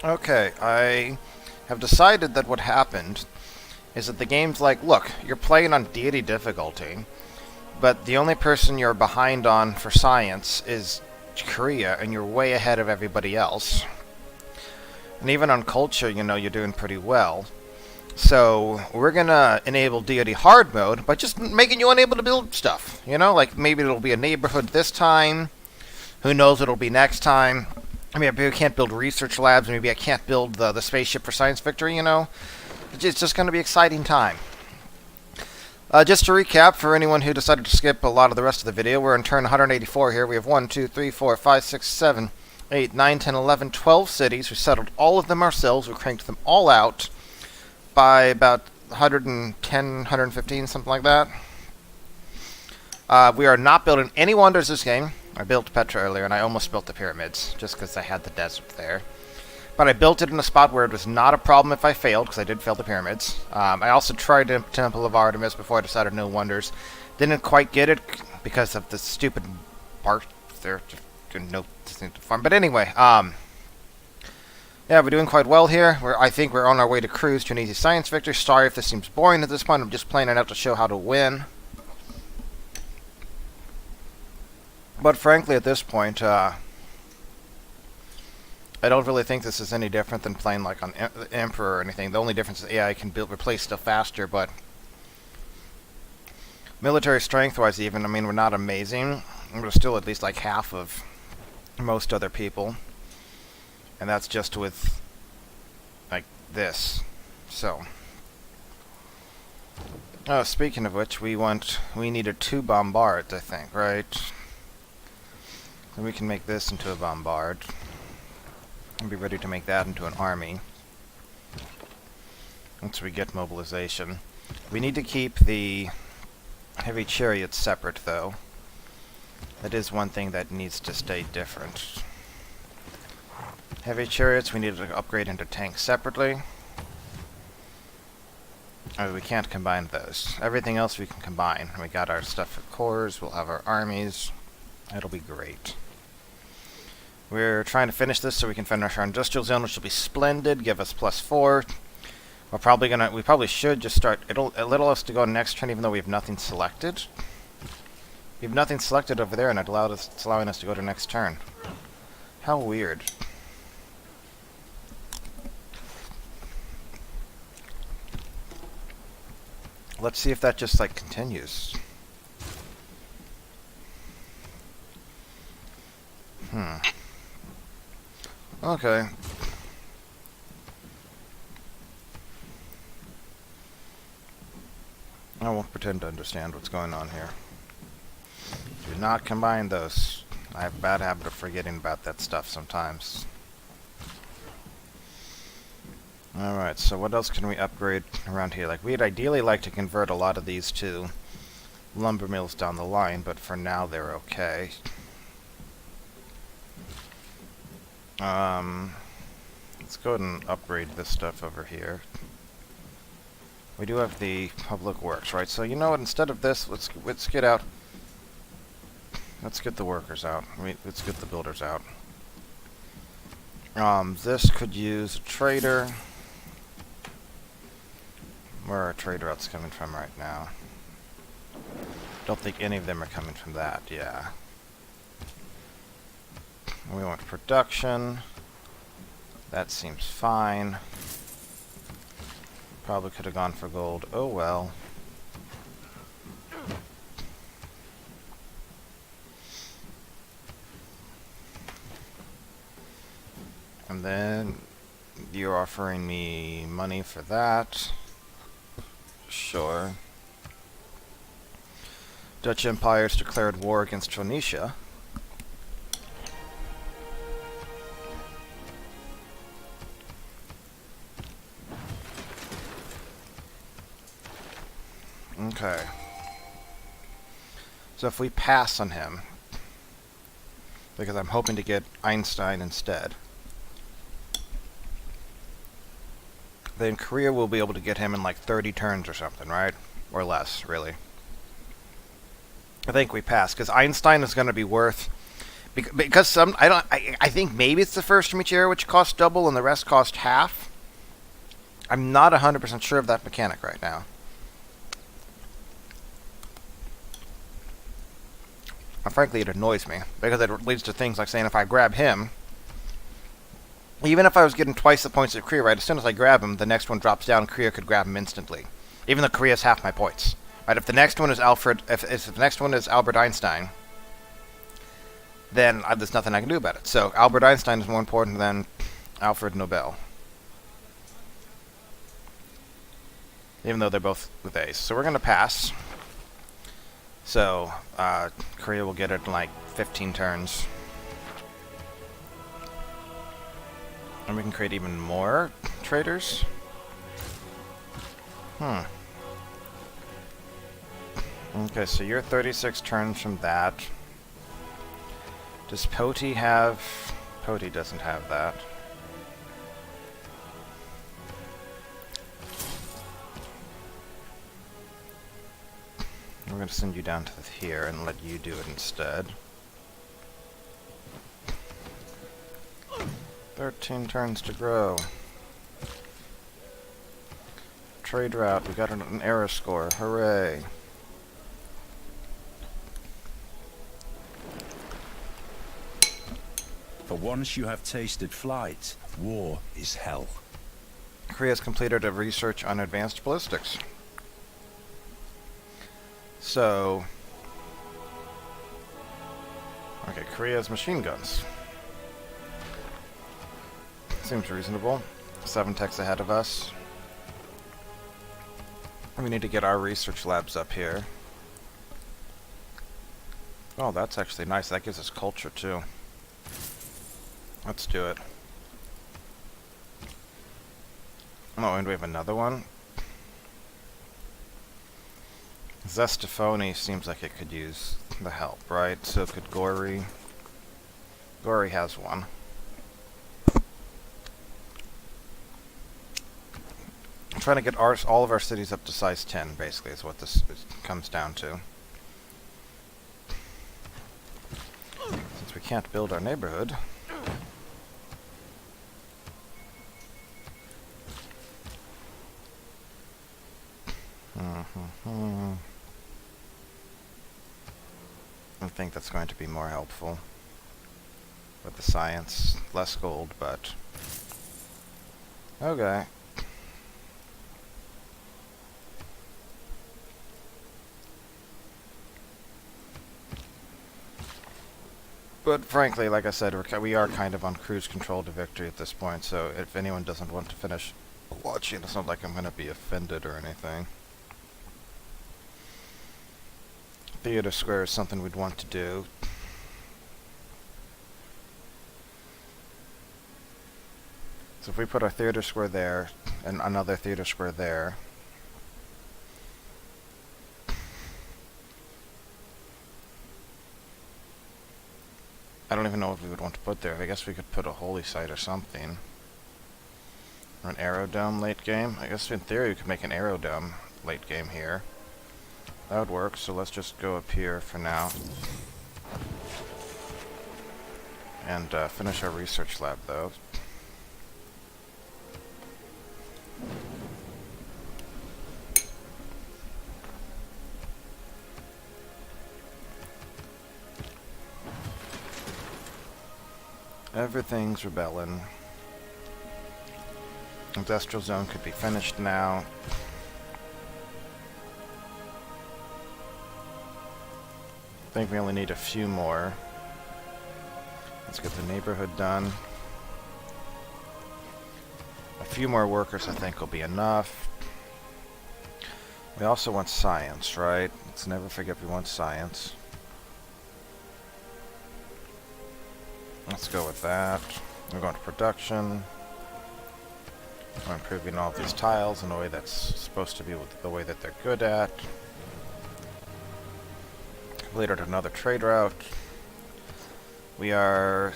Okay, I have decided that what happened is that the game's like, look, you're playing on Deity difficulty, but the only person you're behind on for science is Korea, and you're way ahead of everybody else. And even on culture, you're doing pretty well. So we're gonna enable Deity hard mode by just making you unable to build stuff. Like maybe it'll be a neighborhood this time. Who knows what it'll be next time? I mean, maybe I can't build research labs. Maybe I can't build the spaceship for science victory. It's just going to be exciting time. Just to recap, for anyone who decided to skip a lot of the rest of the video, we're in turn 184 here. We have 1, 2, 3, 4, 5, 6, 7, 8, 9, 10, 11, 12 cities. We settled all of them ourselves. We cranked them all out by about 110, 115, something like that. We are not building any wonders this game. I built Petra earlier, and I almost built the pyramids, just because I had the desert there. But I built it in a spot where it was not a problem if I failed, because I did fail the pyramids. I also tried the Temple of Artemis before I decided no wonders. Didn't quite get it because of the stupid part there. Just didn't know this thing to farm. But anyway, yeah, we're doing quite well here. I think we're on our way to cruise to an easy science victory. Sorry if this seems boring at this point. I'm just playing it out to show how to win. But frankly, at this point, I don't really think this is any different than playing like on Emperor or anything. The only difference is AI can replace stuff faster, but military strength-wise even, I mean, we're not amazing. We're still at least like half of most other people. And that's just with, like, this. So. Oh, speaking of which, we needed 2 bombards, I think, right? Then we can make this into a bombard. And be ready to make that into an army. Once we get mobilization. We need to keep the heavy chariots separate, though. That is one thing that needs to stay different. Heavy chariots we need to upgrade into tanks separately. We can't combine those. Everything else we can combine. We got our stuff for cores, we'll have our armies. It'll be great. We're trying to finish this so we can finish our industrial zone, which will be splendid, give us +4. We probably should just start, it'll allow us to go next turn even though we have nothing selected. We have nothing selected over there and it's allowing us to go to next turn. How weird. Let's see if that just like continues. Okay. I won't pretend to understand what's going on here. Do not combine those. I have a bad habit of forgetting about that stuff sometimes. Alright, so what else can we upgrade around here? Like, we'd ideally like to convert a lot of these to lumber mills down the line, but for now they're okay. Let's go ahead and upgrade this stuff over here. We do have the public works, right? So you know what? Instead of this, let's get out. Let's get the workers out. Let's get the builders out. This could use a trader. Where are our trade routes coming from right now? Don't think any of them are coming from that. Yeah. We want production. That seems fine. Probably could have gone for gold. Oh well. And then you're offering me money for that. Sure. Dutch Empire's declared war against Tunisia. Okay. So if we pass on him, because I'm hoping to get Einstein instead, then Korea will be able to get him in like 30 turns or something, right? Or less, really. I think we pass, because Einstein is going to be worth Because some, I think maybe it's the first from each era which cost double and the rest cost half. I'm not 100% sure of that mechanic right now. And frankly, it annoys me, because it leads to things like saying if I grab him, even if I was getting twice the points of Kriya, right, as soon as I grab him, the next one drops down, Kriya could grab him instantly. Even though Kriya's half my points. Right, if the next one is if the next one is Albert Einstein, then there's nothing I can do about it. So Albert Einstein is more important than Alfred Nobel. Even though they're both with A's. So we're going to pass. So Korea will get it in like 15 turns. And we can create even more traders. Okay, so you're 36 turns from that. Does Poti have... Poti doesn't have that. We're going to send you down to here and let you do it instead. 13 turns to grow. Trade route, we got an error score, hooray. For once you have tasted flight, war is hell. Korea has completed a research on advanced ballistics. So... okay, Korea has machine guns. Seems reasonable. 7 techs ahead of us. We need to get our research labs up here. Oh, that's actually nice. That gives us culture, too. Let's do it. Oh, and we have another one. Zestafoni seems like it could use the help, right? So could Gori. Gori has one. I'm trying to get all of our cities up to size 10, basically, is what this comes down to. Since we can't build our neighborhood. I think that's going to be more helpful with the science. Less gold, but... okay. But frankly, like I said, we are kind of on cruise control to victory at this point, so if anyone doesn't want to finish watching, it's not like I'm going to be offended or anything. Theater Square is something we'd want to do. So if we put our theater square there, and another theater square there, I don't even know what we would want to put there. I guess we could put a holy site or something. Or an aerodome late game. I guess in theory we could make an aerodome late game here. That would work, so let's just go up here for now. And finish our research lab, though. Everything's rebelling. Industrial zone could be finished now. I think we only need a few more. Let's get the neighborhood done. A few more workers I think will be enough. We also want science, right? Let's never forget we want science. Let's go with that. We're going to production. We're improving all of these tiles in a way that's supposed to be the way that they're good at. Completed another trade route. We are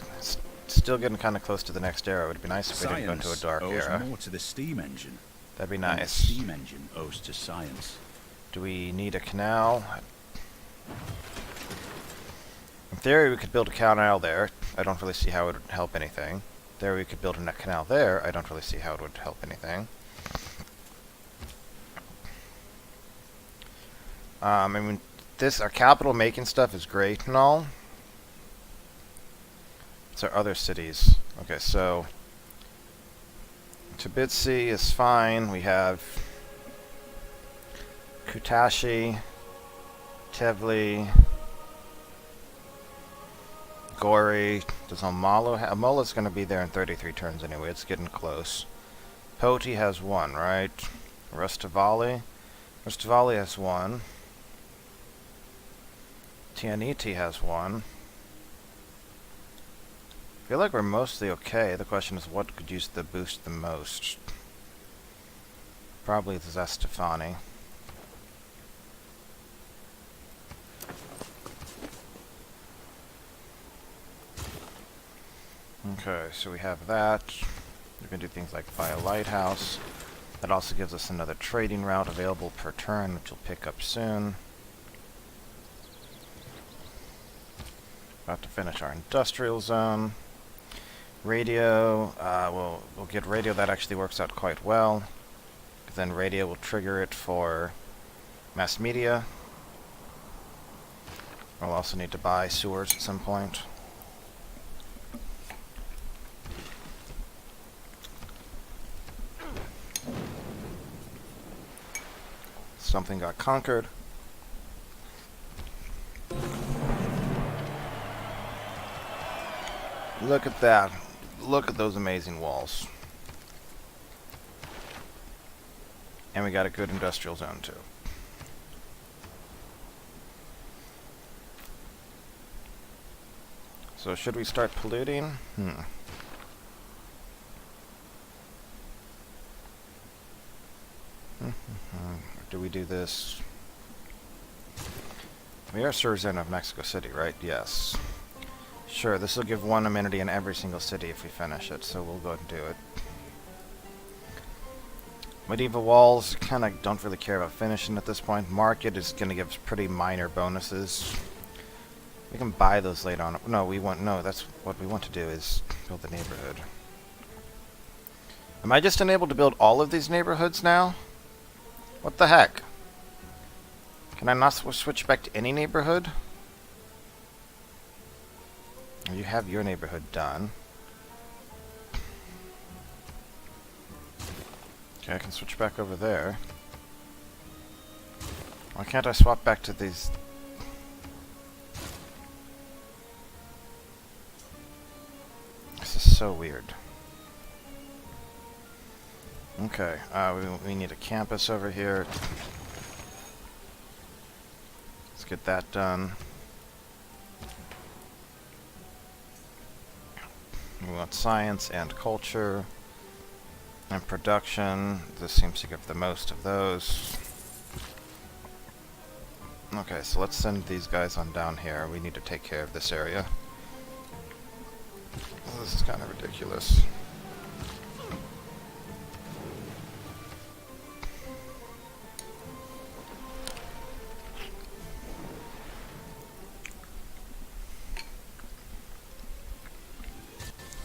still getting kind of close to the next era. It would be nice if we didn't go into a dark era. More to the steam engine. That'd be nice. The steam engine owes to science. Do we need a canal? In theory, we could build a canal there. I don't really see how it would help anything. In theory, we could build a canal there. I don't really see how it would help anything. I mean, our capital making stuff is great and all. It's our other cities. Okay, so Tbilisi is fine. We have Kutashi, Tevli, Gori. Does Amalo have... Amola's going to be there in 33 turns anyway. It's getting close. Poti has 1, right? Rustavali. Rustavali has 1. Tianiti has 1. I feel like we're mostly okay. The question is what could use the boost the most? Probably the Zestefani. Okay, so we have that. We can do things like buy a lighthouse. That also gives us another trading route available per turn, which we'll pick up soon. About to finish our industrial zone. Radio, we'll get radio. That actually works out quite well. Then radio will trigger it for mass media. We'll also need to buy sewers at some point. Something got conquered. Look at that. Look at those amazing walls. And we got a good industrial zone too. So should we start polluting? Do we do this? We are citizen of Mexico City, right? Yes. Sure, this will give 1 amenity in every single city if we finish it, so we'll go ahead and do it. Medieval walls, kind of don't really care about finishing at this point. Market is going to give us pretty minor bonuses. We can buy those later on. No, that's what we want to do is build the neighborhood. Am I just unable to build all of these neighborhoods now? What the heck? Can I not switch back to any neighborhood? You have your neighborhood done. Okay, I can switch back over there. Why can't I swap back to these? This is so weird. Okay, we need a campus over here. Let's get that done. We want science and culture and production. This seems to give the most of those. Okay, so let's send these guys on down here. We need to take care of this area. This is kind of ridiculous.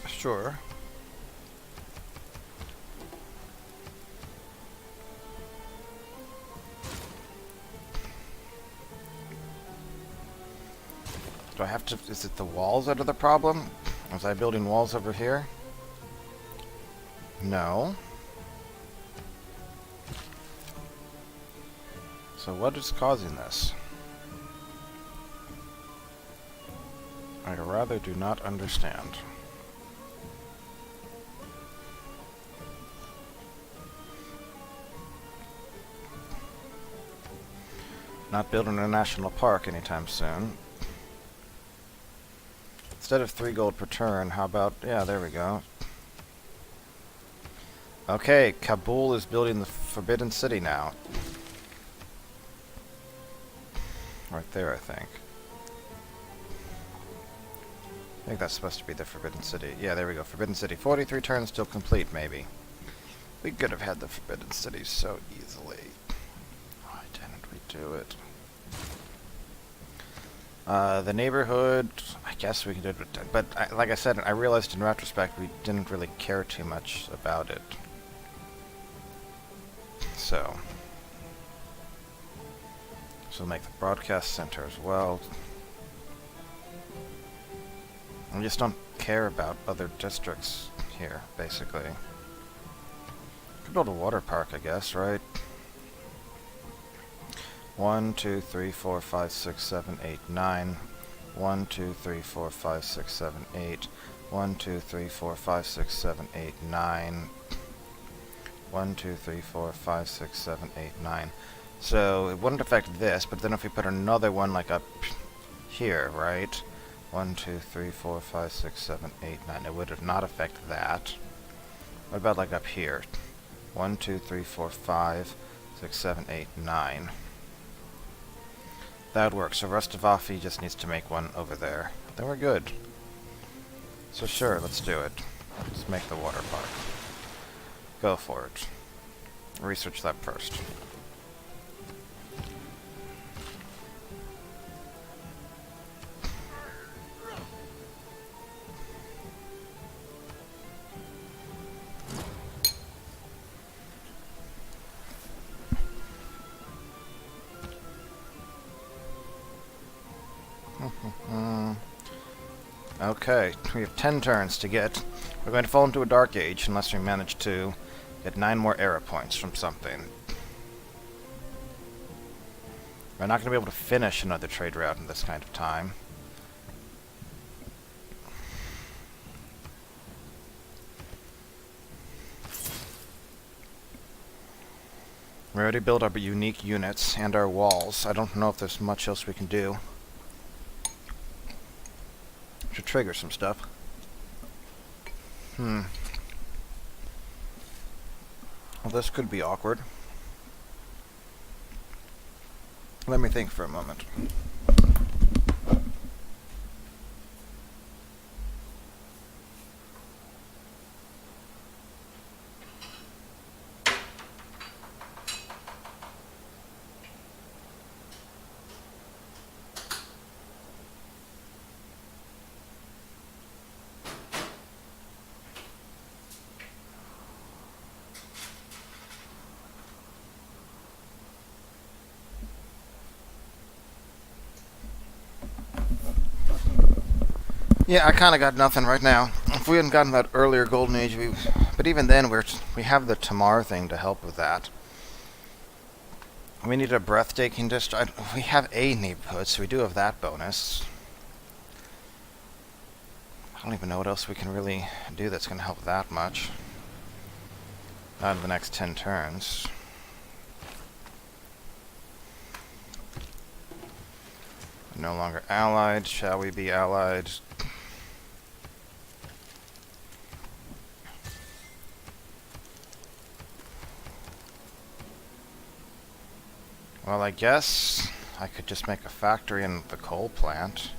Sure. Do I have to... Is it the walls that are the problem? Was I building walls over here? No. So what is causing this? I rather do not understand. Not building a national park anytime soon. Instead of 3 gold per turn, how about... Yeah, there we go. Okay, Kabul is building the Forbidden City now. Right there, I think. I think that's supposed to be the Forbidden City. Yeah, there we go. Forbidden City. 43 turns till complete, maybe. We could have had the Forbidden City so easily. Why didn't we do it? The neighborhood, I guess we can do it, but like I said, I realized in retrospect we didn't really care too much about it. So we'll make the broadcast center as well. We just don't care about other districts here, basically. Could build a water park, I guess, right? 1, 2, 3, 4, 5, 6, 7, 8, 9. 1, 2, 3, 4, 5, 6, 7, 8. 1, 2, 3, 4, 5, 6, 7, 8, 9. 1, 2, 3, 4, 5, 6, 7, 8, 9. So it wouldn't affect this, but then if we put another one like up here, right? 1, 2, 3, 4, 5, 6, 7, 8, 9. It would not affect that. What about like up here? 1, 2, 3, 4, 5, 6, 7, 8, 9. That would work. So Rustavafi just needs to make one over there. Then we're good. So sure, let's do it. Let's make the water park. Go for it. Research that first. Okay, we have 10 turns to get. We're going to fall into a dark age unless we manage to get 9 more era points from something. We're not going to be able to finish another trade route in this kind of time. We already built our unique units and our walls. I don't know if there's much else we can do to trigger some stuff. Well, this could be awkward. Let me think for a moment. Yeah, I kind of got nothing right now. If we hadn't gotten that earlier golden age, but even then, we have the Tamar thing to help with that. We need a breathtaking district. We have a neighborhood, so we do have that bonus. I don't even know what else we can really do that's going to help that much. Not in the next 10 turns. No longer allied. Shall we be allied? Well, I guess I could just make a factory in the coal plant.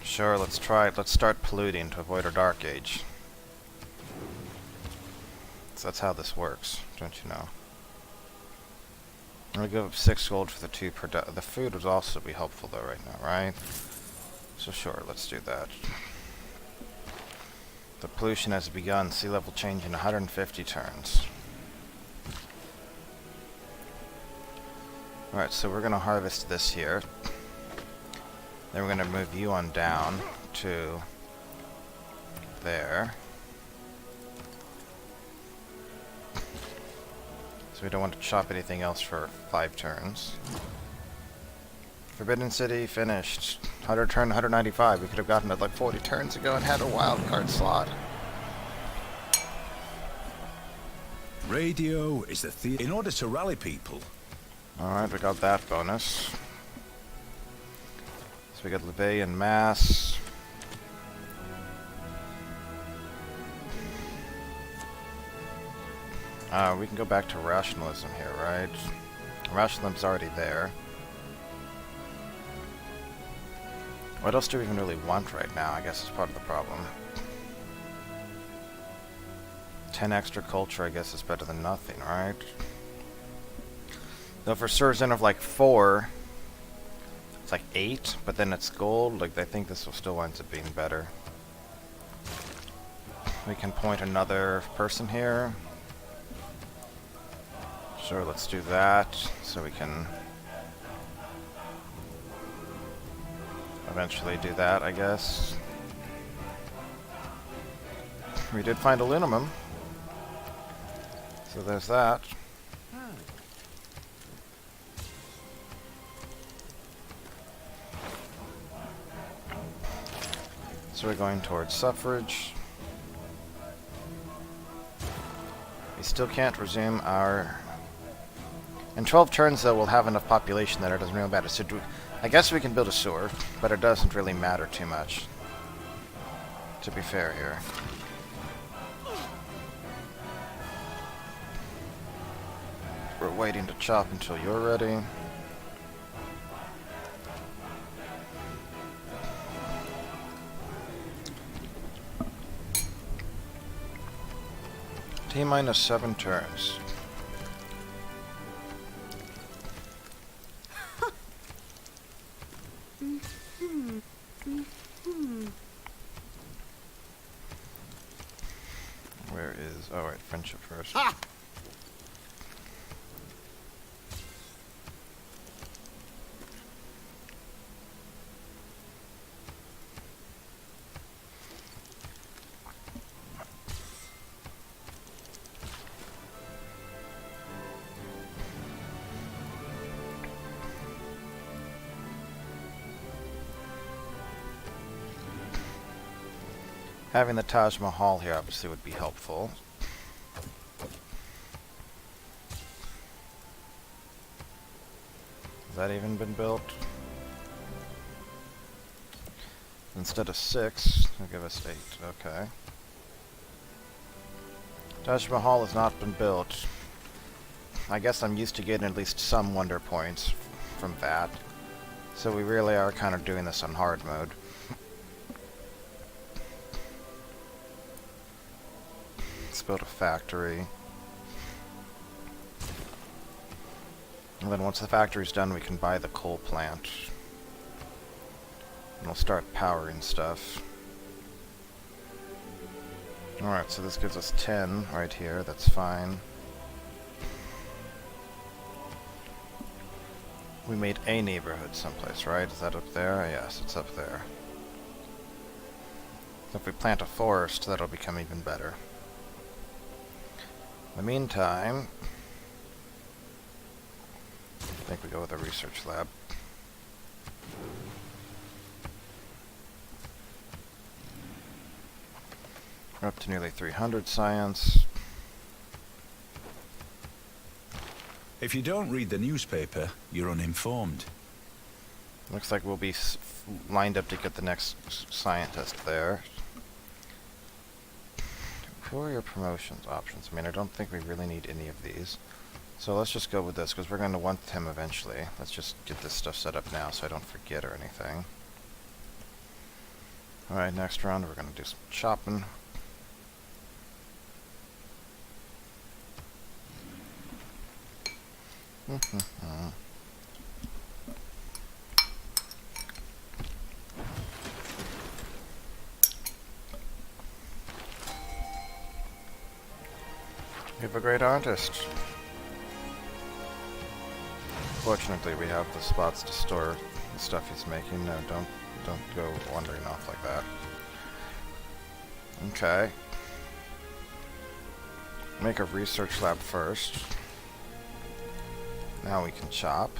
Sure, let's try it. Let's start polluting to avoid a dark age. So that's how this works, don't you know? I'm gonna give up 6 gold for the 2 the food would also be helpful though right now, right? So sure, let's do that. The pollution has begun. Sea level change in 150 turns. Alright, so we're gonna harvest this here. Then we're gonna move you on down to there. So we don't want to chop anything else for 5 turns. Forbidden City finished. 100 turn, 195. We could have gotten it like 40 turns ago and had a wild card slot. Radio is the in order to rally people. Alright, we got that bonus. So we got Levay and Mass. We can go back to rationalism here, right? Rationalism's already there. What else do we even really want right now? I guess it's part of the problem. 10 extra culture, I guess, is better than nothing, right? Though for Surzin of like 4, it's like 8, but then it's gold. Like, I think this will still winds up being better. We can point another person here. Sure, let's do that, so we can eventually do that, I guess. We did find aluminum, so there's that. So we're going towards suffrage. We still can't resume our... In 12 turns, though, we'll have enough population that it doesn't really matter. So I guess we can build a sewer, but it doesn't really matter too much, to be fair here. We're waiting to chop until you're ready. T-minus 7 turns. Where is... Oh, right, friendship first. Ha! Having the Taj Mahal here obviously would be helpful. Has that even been built? Instead of 6, it'll give us 8. Okay. Taj Mahal has not been built. I guess I'm used to getting at least some wonder points from that. So we really are kind of doing this on hard mode. Let's build a factory. And then once the factory's done, we can buy the coal plant. And we'll start powering stuff. Alright, so this gives us 10 right here. That's fine. We made a neighborhood someplace, right? Is that up there? Yes, it's up there. So if we plant a forest, that'll become even better. In the meantime, I think we go with a research lab. We're up to nearly 300 science. If you don't read the newspaper, you're uninformed. Looks like we'll be lined up to get the next scientist there. Who are your promotions options? I mean, I don't think we really need any of these. So let's just go with this, because we're going to want him eventually. Let's just get this stuff set up now so I don't forget or anything. Alright, next round we're going to do some chopping. You're a great artist. Fortunately, we have the spots to store the stuff he's making. No, don't go wandering off like that. Okay. Make a research lab first. Now we can chop.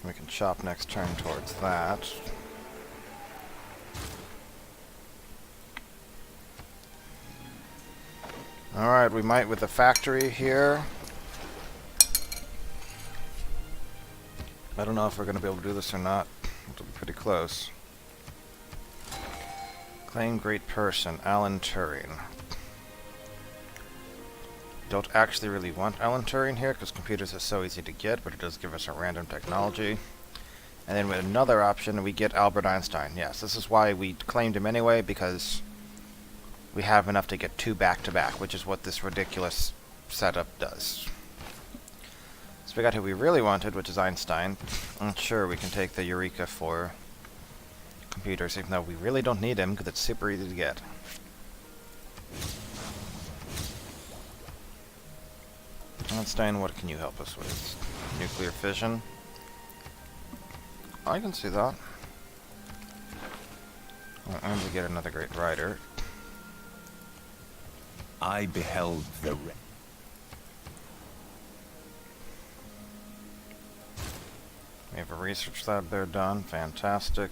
We can chop next turn towards that. Alright, we might with the factory here. I don't know if we're going to be able to do this or not. It'll be pretty close. Claim great person, Alan Turing. don't actually really want Alan Turing here because computers are so easy to get, but it does give us a random technology. And then with another option, we get Albert Einstein. Yes, this is why we claimed him anyway, because we have enough to get 2 back-to-back, which is what this ridiculous setup does. So we got who we really wanted, which is Einstein. And sure, we can take the Eureka for computers, even though we really don't need him, because it's super easy to get. Einstein, what can you help us with? Nuclear fission? I can see that. Oh, and we get another great writer. I beheld the We have a research lab there done. Fantastic.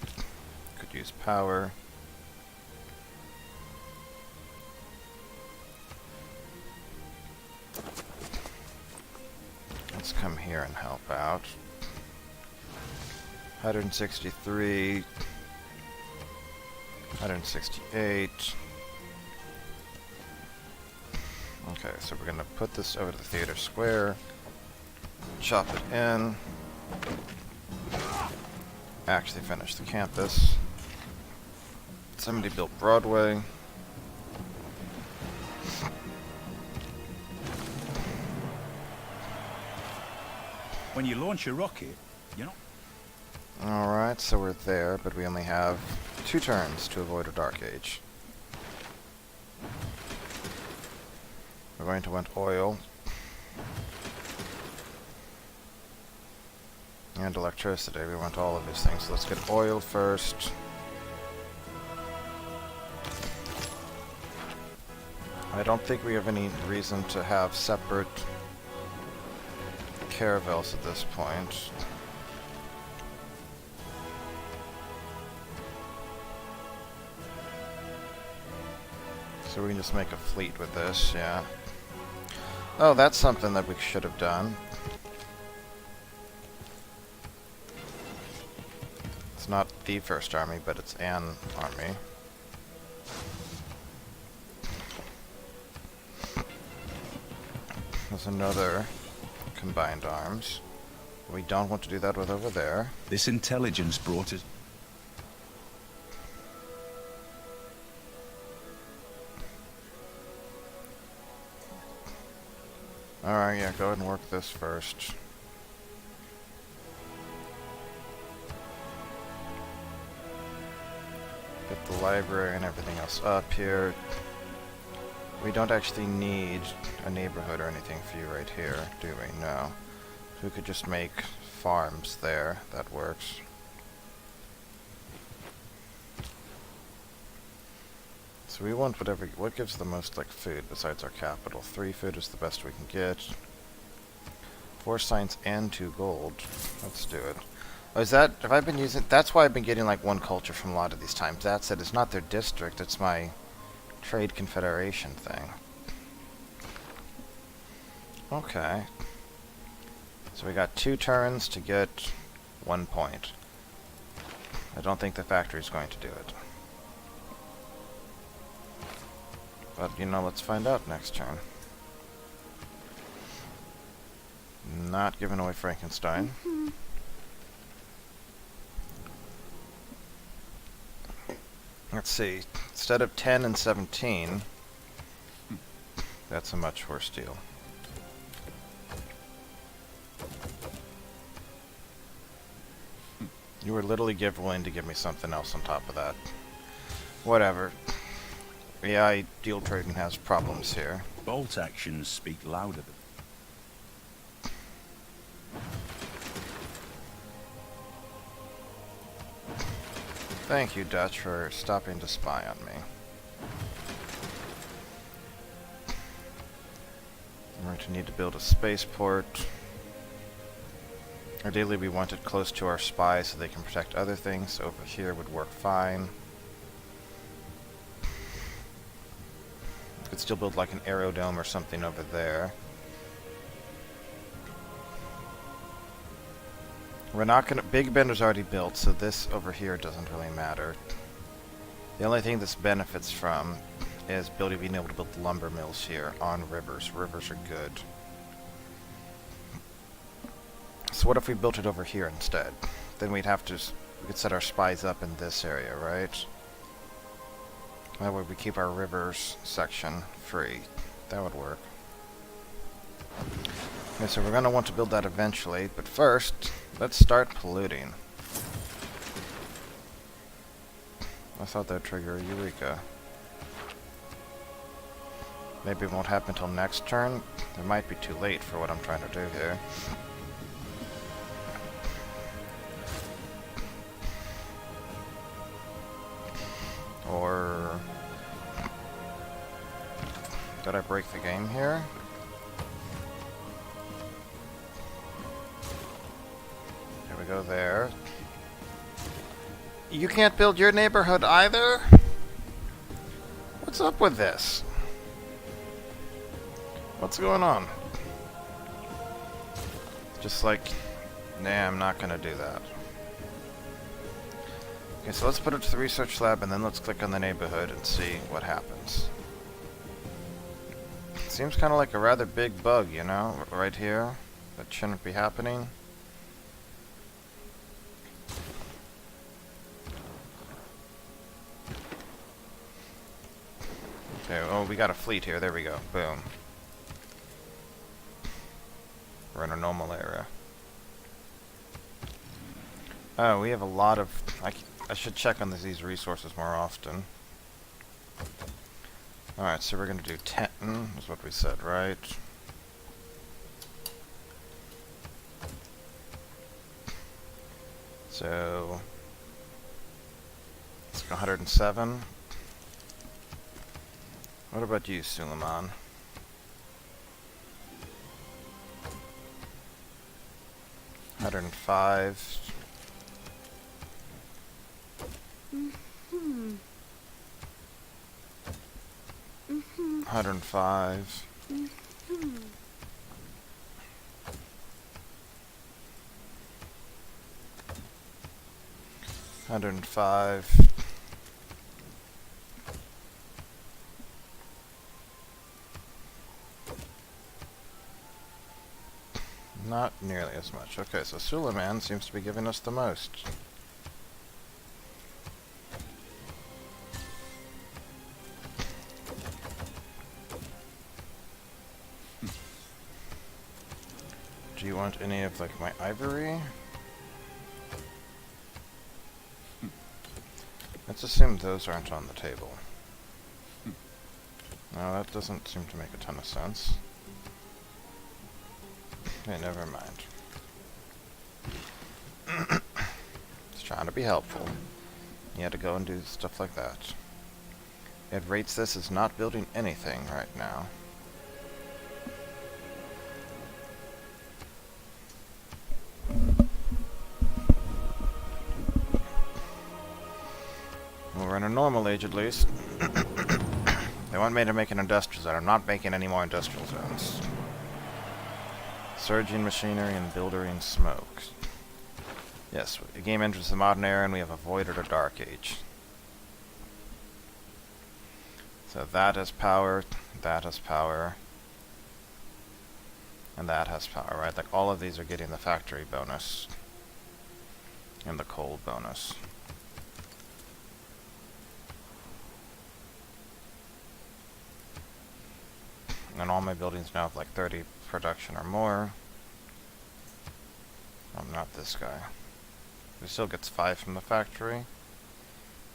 Could use power. Let's come here and help out. 163. 168. Okay, so we're gonna put this over to the theater square. Chop it in. Actually finish the campus. Somebody built Broadway. When you launch a rocket, you know. Alright, so we're there, but we only have 2 turns to avoid a dark age. We're going to want oil. And electricity. We want all of these things. So let's get oil first. I don't think we have any reason to have separate caravels at this point. So we can just make a fleet with this, yeah. Oh, that's something that we should have done. It's not the first army, but it's an army. There's another combined arms. We don't want to do that with over there. This intelligence brought us. Alright, yeah, go ahead and work this first. Get the library and everything else up here. We don't actually need a neighborhood or anything for you right here, do we? No. We could just make farms there. That works. So we want whatever. What gives the most like food besides our capital? 3 food is the best we can get. 4 science and 2 gold. Let's do it. Oh, is that? Have I been using? That's why I've been getting like 1 culture from a lot of these times. That's it. It's not their district. It's my trade confederation thing. Okay. So we got 2 turns to get 1 point. I don't think the factory's going to do it. But, you know, let's find out next turn. Not giving away Frankenstein. Let's see. Instead of 10 and 17, that's a much worse deal. You were literally willing to give me something else on top of that. Whatever. Yeah, ideal trading has problems here. Bolt actions speak louder than. Thank you, Dutch, for stopping to spy on me. I'm going to need to build a spaceport. Ideally, we want it close to our spies so they can protect other things. Over here would work fine. Could still build like an aerodome or something over there. We're not gonna. Big Bender's already built, so this over here doesn't really matter. The only thing this benefits from is being able to build lumber mills here on rivers. Rivers are good. So what if we built it over here instead? Then we could set our spies up in this area, right? That way we keep our rivers section free. That would work. Okay, so we're going to want to build that eventually, but first, let's start polluting. I thought that would trigger a Eureka. Maybe it won't happen until next turn. It might be too late for what I'm trying to do here. Or... did I break the game here? There we go there. You can't build your neighborhood either? What's up with this? What's going on? Just like, nah, I'm not gonna do that. Okay, so let's put it to the research lab and then let's click on the neighborhood and see what happens. Seems kind of like a rather big bug, you know, right here. That shouldn't be happening. Okay, oh, we got a fleet here. There we go. Boom. We're in a normal area. Oh, we have a lot of... I should check on these resources more often. Alright, so we're going to do 10, is what we said, right? So... let's go 107. What about you, Suleiman? $105. 105. 105. Not nearly as much. Okay, so Suleiman seems to be giving us the most. Do you want any of, like, my ivory? Let's assume those aren't on the table. No, that doesn't seem to make a ton of sense. Okay, never mind. Just trying to be helpful. You had to go and do stuff like that. It rates this as not building anything right now. Well, we're in a normal age at least. They want me to make an industrial zone. I'm not making any more industrial zones. Surging machinery and buildering smoke. Yes, the game enters the modern era and we have avoided a dark age. So that has power, that has power, and that has power, right? Like all of these are getting the factory bonus and the coal bonus. And all my buildings now have like 30 production or more. Oh, not this guy. He still gets 5 from the factory.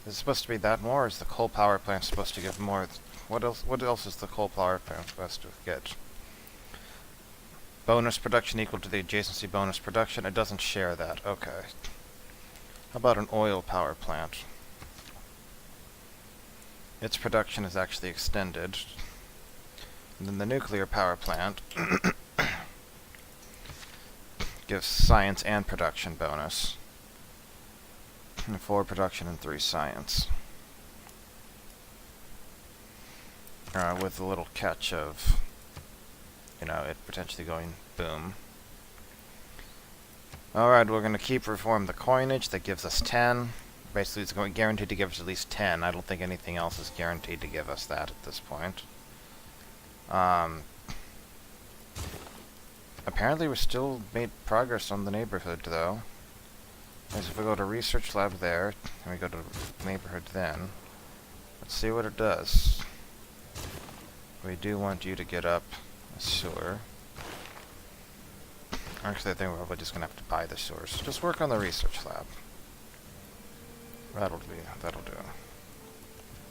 Is it supposed to be that more, or is the coal power plant supposed to give more? What else is the coal power plant supposed to get? Bonus production equal to the adjacency bonus production. It doesn't share that. Okay. How about an oil power plant? Its production is actually extended. And then the nuclear power plant gives science and production bonus. 4 production and 3 science. With a little catch of, you know, it potentially going boom. Alright, we're going to keep reform the coinage. That gives us 10. Basically, it's going guaranteed to give us at least 10. I don't think anything else is guaranteed to give us that at this point. Apparently, we still made progress on the neighborhood, though. As if we go to research lab there, and we go to neighborhood then, let's see what it does. We do want you to get up a sewer. Actually, I think we're probably just gonna have to buy the sewers. So just work on the research lab. That'll do.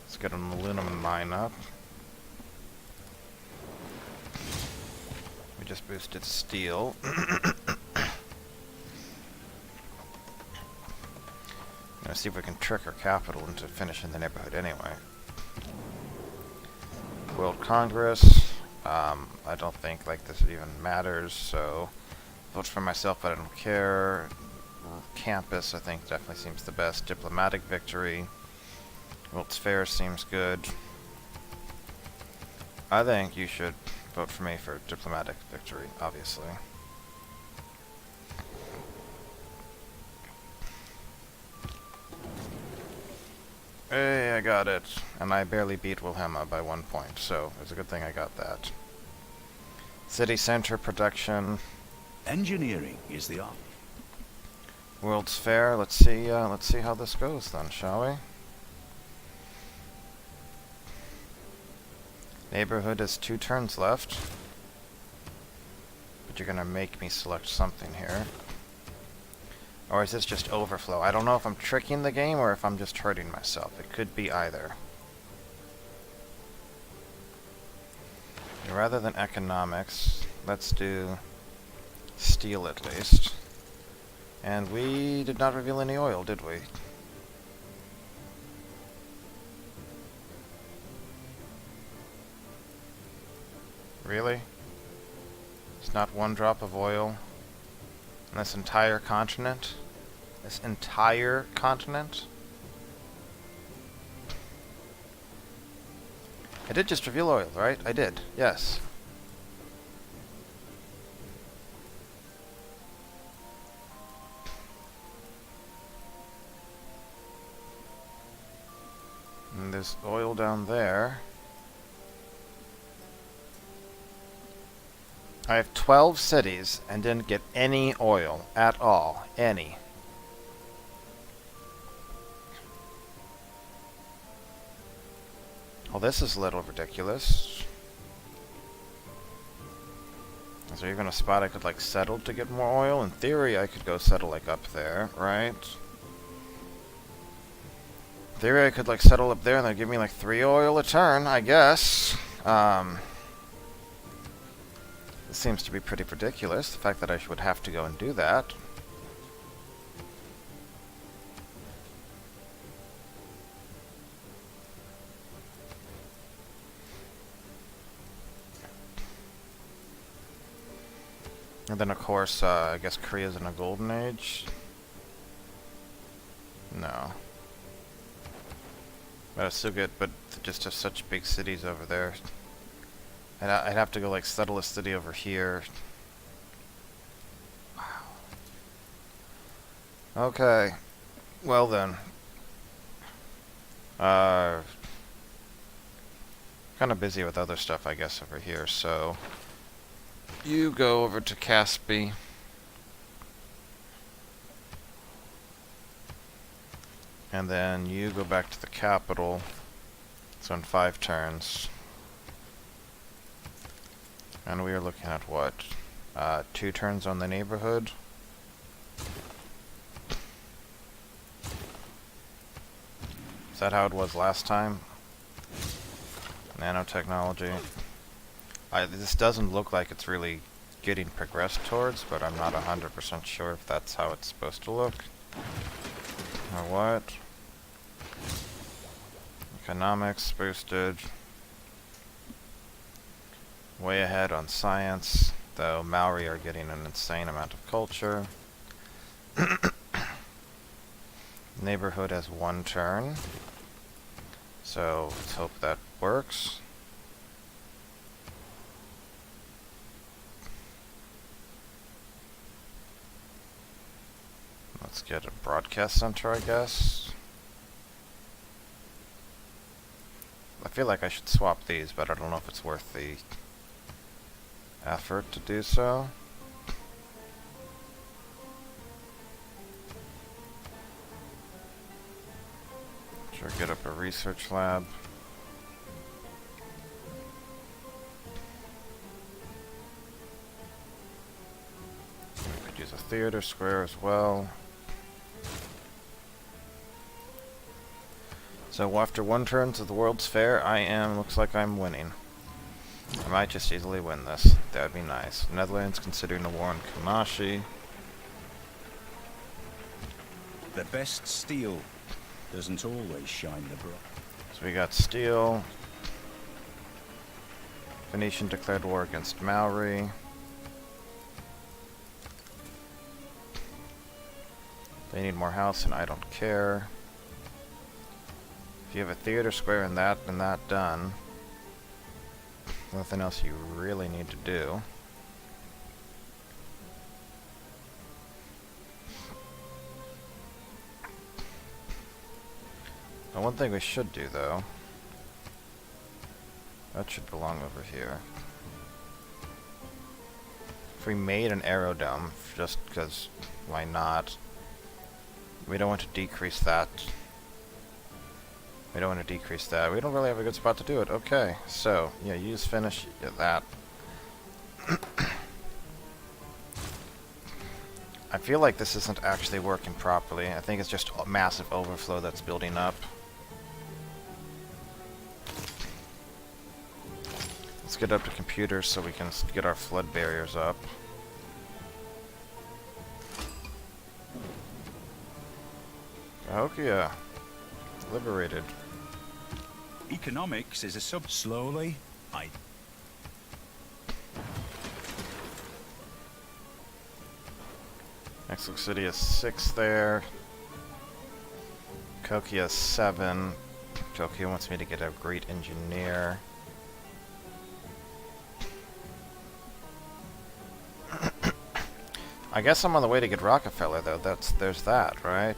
Let's get an aluminum mine up. We just boosted steel. Let's see if we can trick our capital into finishing the neighborhood anyway. World Congress. I don't think like this even matters, so vote for myself, but I don't care. Campus, I think, definitely seems the best. Diplomatic victory. World's Fair seems good. I think you should vote for me for diplomatic victory, obviously. Hey, I got it. And I barely beat Wilhelma by 1 point, so it's a good thing I got that. City center production. Engineering is the art. World's Fair. Let's see how this goes then, shall we? Neighborhood has 2 turns left. But you're gonna make me select something here. Or is this just overflow? I don't know if I'm tricking the game or if I'm just hurting myself. It could be either. Rather than economics, let's do steel at least. And we did not reveal any oil, did we? Really? It's not 1 drop of oil in this entire continent? This entire continent? I did just reveal oil, right? I did, yes. And there's oil down there. I have 12 cities and didn't get any oil at all. Any. Well, this is a little ridiculous. Is there even a spot I could, like, settle to get more oil? In theory, I could go settle, like, up there, right? In theory, I could, like, settle up there and they'd give me, like, 3 oil a turn, I guess. This seems to be pretty ridiculous, the fact that I would have to go and do that. And then, of course, I guess Korea's in a golden age. No. But it's still good, but just have such big cities over there. And I'd have to go, like, settle a city over here. Wow. Okay. Well, then. Kind of busy with other stuff, I guess, over here, so you go over to Caspi. And then you go back to the capital. So in 5 turns. And we are looking at what? 2 turns on the neighborhood. Is that how it was last time? Nanotechnology. This doesn't look like it's really getting progressed towards, but I'm not 100% sure if that's how it's supposed to look. Or what? Economics boosted. Way ahead on science, though Maori are getting an insane amount of culture. Neighborhood has 1 turn. So let's hope that works. Let's get a broadcast center, I guess. feel like I should swap these, but I don't know if it's worth the effort to do so. Sure, get up a research lab. We could use a theater square as well. So after one turn to the World's Fair, looks like I'm winning. I might just easily win this. That'd be nice. Netherlands considering a war on Kanashi. The best steel doesn't always shine the bright. So we got steel. Phoenician declared war against Maori. They need more house and I don't care. If you have a theater square and that done, nothing else you really need to do. Now, one thing we should do, though, that should belong over here. If we made an aerodome, just because, why not? We don't want to decrease that. We don't want to decrease that. We don't really have a good spot to do it. Okay, so, yeah, use finish, get that. I feel like this isn't actually working properly. I think it's just a massive overflow that's building up. Let's get up to computers so we can get our flood barriers up. Cahokia. Liberated. Economics is a sub. Slowly, Mexico City is 6 there. Kokia is 7. Tokyo wants me to get a great engineer. I guess I'm on the way to get Rockefeller, though. There's that, right?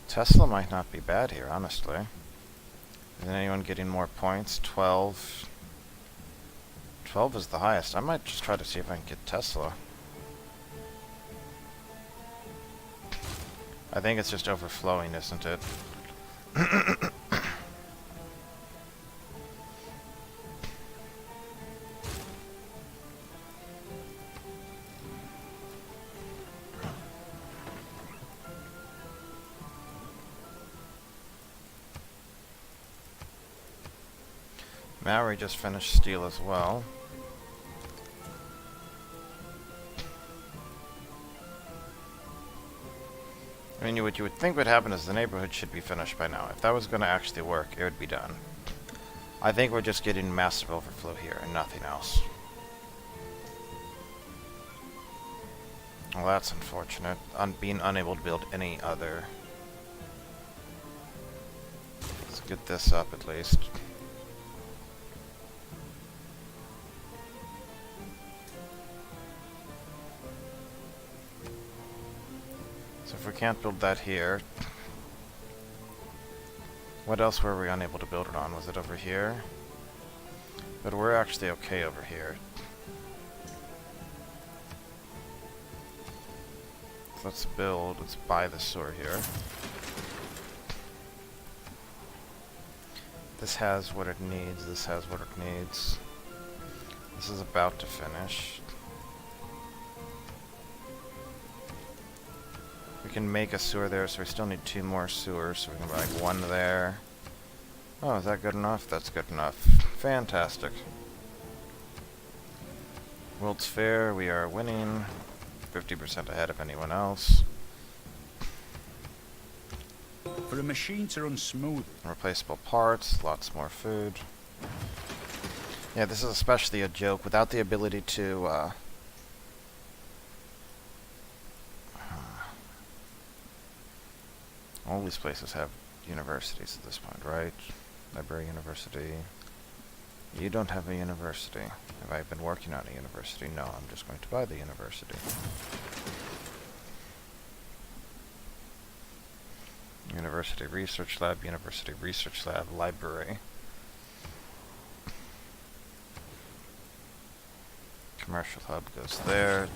Tesla might not be bad here, honestly. Is anyone getting more points? 12. 12 is the highest. I might just try to see if I can get Tesla. I think it's just overflowing, isn't it? Maori just finished steel as well. I mean, what you would think would happen is the neighborhood should be finished by now. If that was going to actually work, it would be done. I think we're just getting massive overflow here and nothing else. Well, that's unfortunate. Being unable to build any other. Let's get this up at least. So if we can't build that here, what else were we unable to build it on? Was it over here? But we're actually okay over here. So let's buy the sewer here. This has what it needs, this has what it needs. This is about to finish. We can make a sewer there, so we still need 2 more sewers, so we can buy like 1 there. Oh, is that good enough? That's good enough. Fantastic. World's Fair, we are winning. 50% ahead of anyone else. For a machine to run smooth. Replaceable parts, lots more food. Yeah, this is especially a joke. Without the ability to, all these places have universities at this point, right? Library, university. You don't have a university. Have I been working on a university? No, I'm just going to buy the university. University Research Lab, University Research Lab, Library. Commercial hub goes there.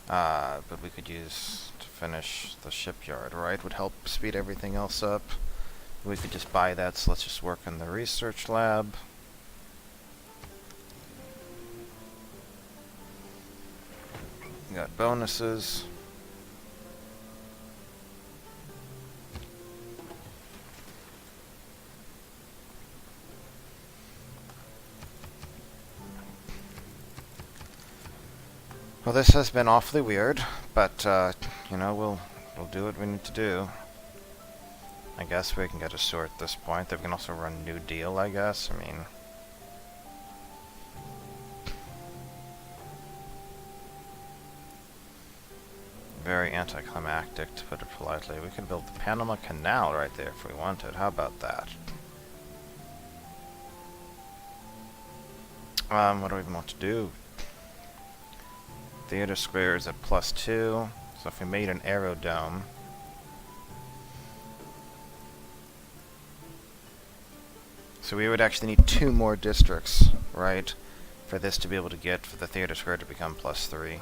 But we could use to finish the shipyard, right? Would help speed everything else up. We could just buy that, so let's just work in the research lab. We got bonuses. Well, this has been awfully weird, but, you know, we'll do what we need to do. I guess we can get a sewer at this point. They can also run New Deal, I guess. I mean... very anticlimactic, to put it politely. We could build the Panama Canal right there if we wanted. How about that? What do we even want to do? Theater Square is at +2, so if we made an aerodome... so we would actually need 2 more districts, right? For this to be able to get, for the Theater Square to become +3.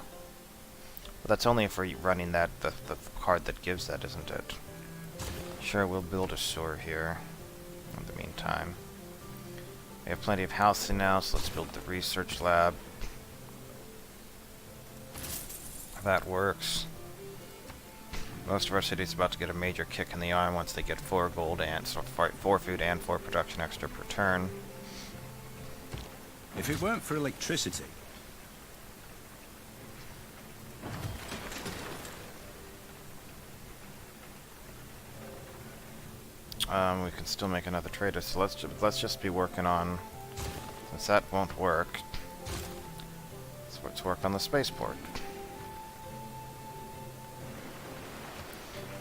But that's only if we're running that, the card that gives that, isn't it? Sure, we'll build a sewer here in the meantime. We have plenty of housing now, so let's build the research lab. That works. Most of our city's about to get a major kick in the arm once they get 4 gold and so 4 food and 4 production extra per turn. If it weren't for electricity... we can still make another trader, so let's just be working on... since that won't work, let's work on the spaceport.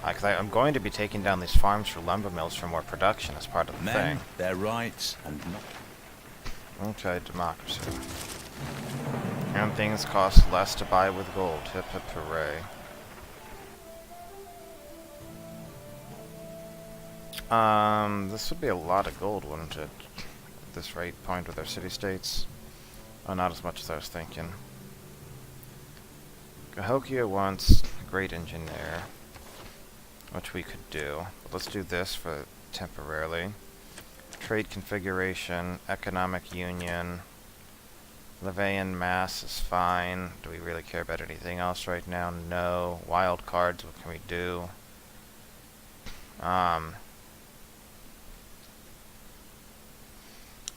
Because I'm going to be taking down these farms for lumber mills for more production as part of the thing. Their rights and not... Okay, democracy. And things cost less to buy with gold. Hip hip hooray. This would be a lot of gold, wouldn't it? At this rate point with our city-states. Oh, not as much as I was thinking. Cahokia wants a great engineer, which we could do. But let's do this for temporarily. Trade configuration, economic union, Levian mass is fine. Do we really care about anything else right now? No. Wild cards, what can we do?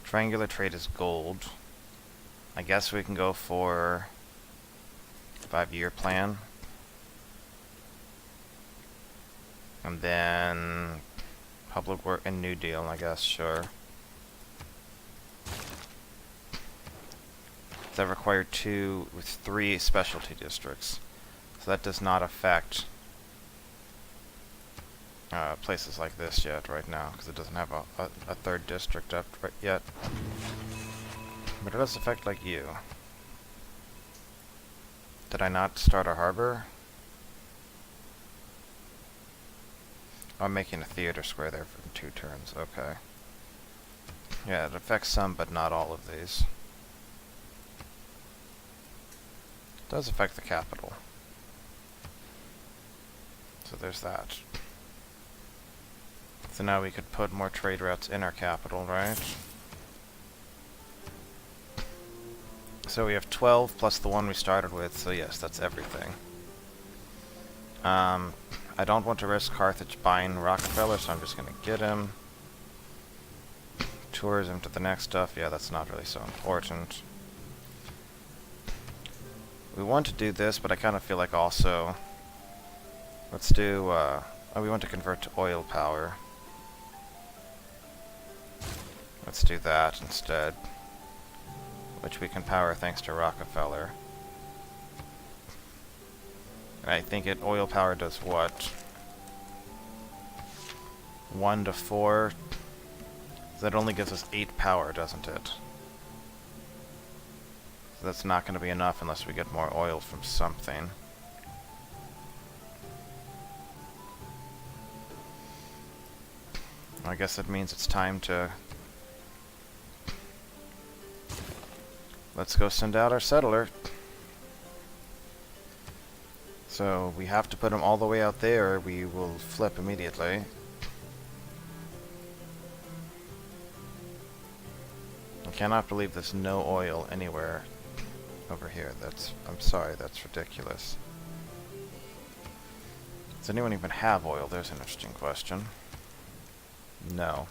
Triangular trade is gold. I guess we can go for 5-year plan. And then public work and New Deal, I guess, sure. That require 2 with 3 specialty districts. So that does not affect places like this yet, right now, because it doesn't have a 3rd district up right yet. But it does affect, like, you. Did I not start a harbor? I'm making a theater square there for 2 turns, okay. Yeah, it affects some, but not all of these. It does affect the capital. So there's that. So now we could put more trade routes in our capital, right? So we have 12 plus the one we started with, so yes, that's everything. I don't want to risk Carthage buying Rockefeller, so I'm just gonna get him. Tourism to the next stuff, yeah, that's not really so important. We want to do this, but I kind of feel like also... let's do, oh, we want to convert to oil power. Let's do that instead. Which we can power thanks to Rockefeller. And I think oil power does what? 1 to 4? That only gives us 8 power, doesn't it? So that's not going to be enough unless we get more oil from something. I guess that means it's time to... Let's go send out our settler. So we have to put him all the way out there, or we will flip immediately. I cannot believe there's no oil anywhere over here. I'm sorry, that's ridiculous. Does anyone even have oil? There's an interesting question. No.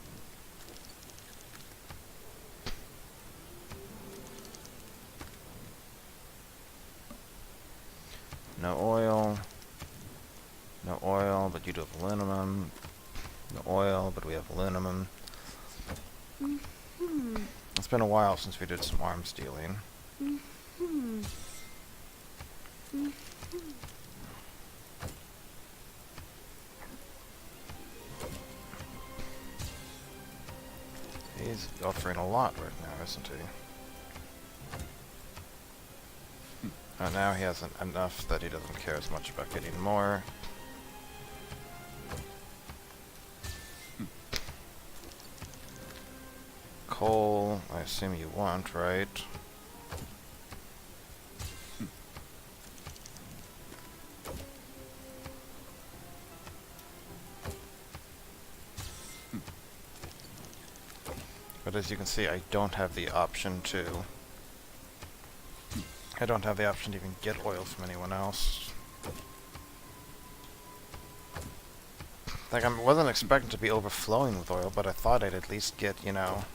No oil. No oil, but you do have aluminum. No oil, but we have aluminum. It's been a while since we did some arms dealing. He's offering a lot right now, isn't he? Now he has enough that he doesn't care as much about getting more. Coal, I assume you want, right? But as you can see, I don't have the option to... I don't have the option to even get oil from anyone else. Like, I wasn't expecting to be overflowing with oil, but I thought I'd at least get, you know...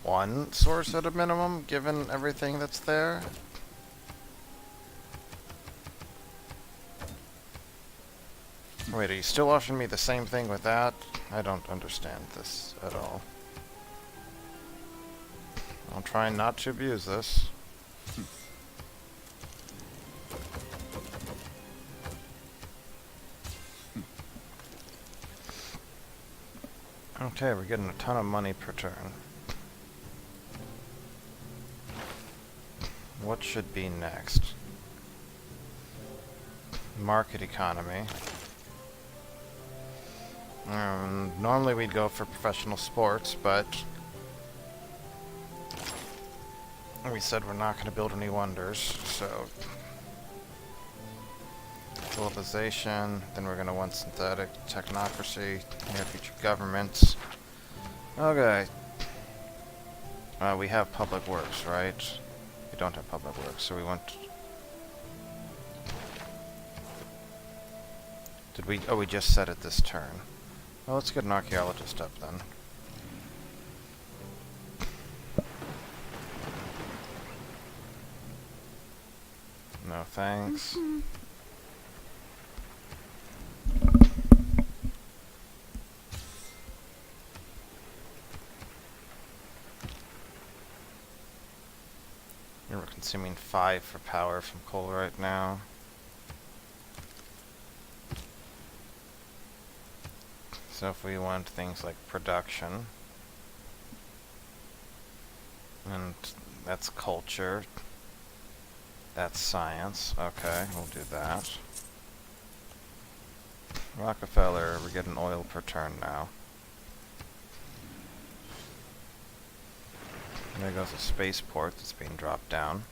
one source at a minimum, given everything that's there. Wait, are you still offering me the same thing with that? I don't understand this at all. I'll try not to abuse this. Okay, we're getting a ton of money per turn. What should be next? Market economy. Normally we'd go for professional sports, but we said we're not going to build any wonders, so... Globalization, then we're going to want synthetic technocracy, near future governments. Okay. We have public works, right? We don't have public works, so we want... Did we... Oh, we just said it this turn. Well, let's get an archaeologist up then. No thanks. We're consuming 5 for power from coal right now. So if we want things like production, and that's culture, that's science, okay, we'll do that. Rockefeller, we're getting oil per turn now. There goes a spaceport that's being dropped down.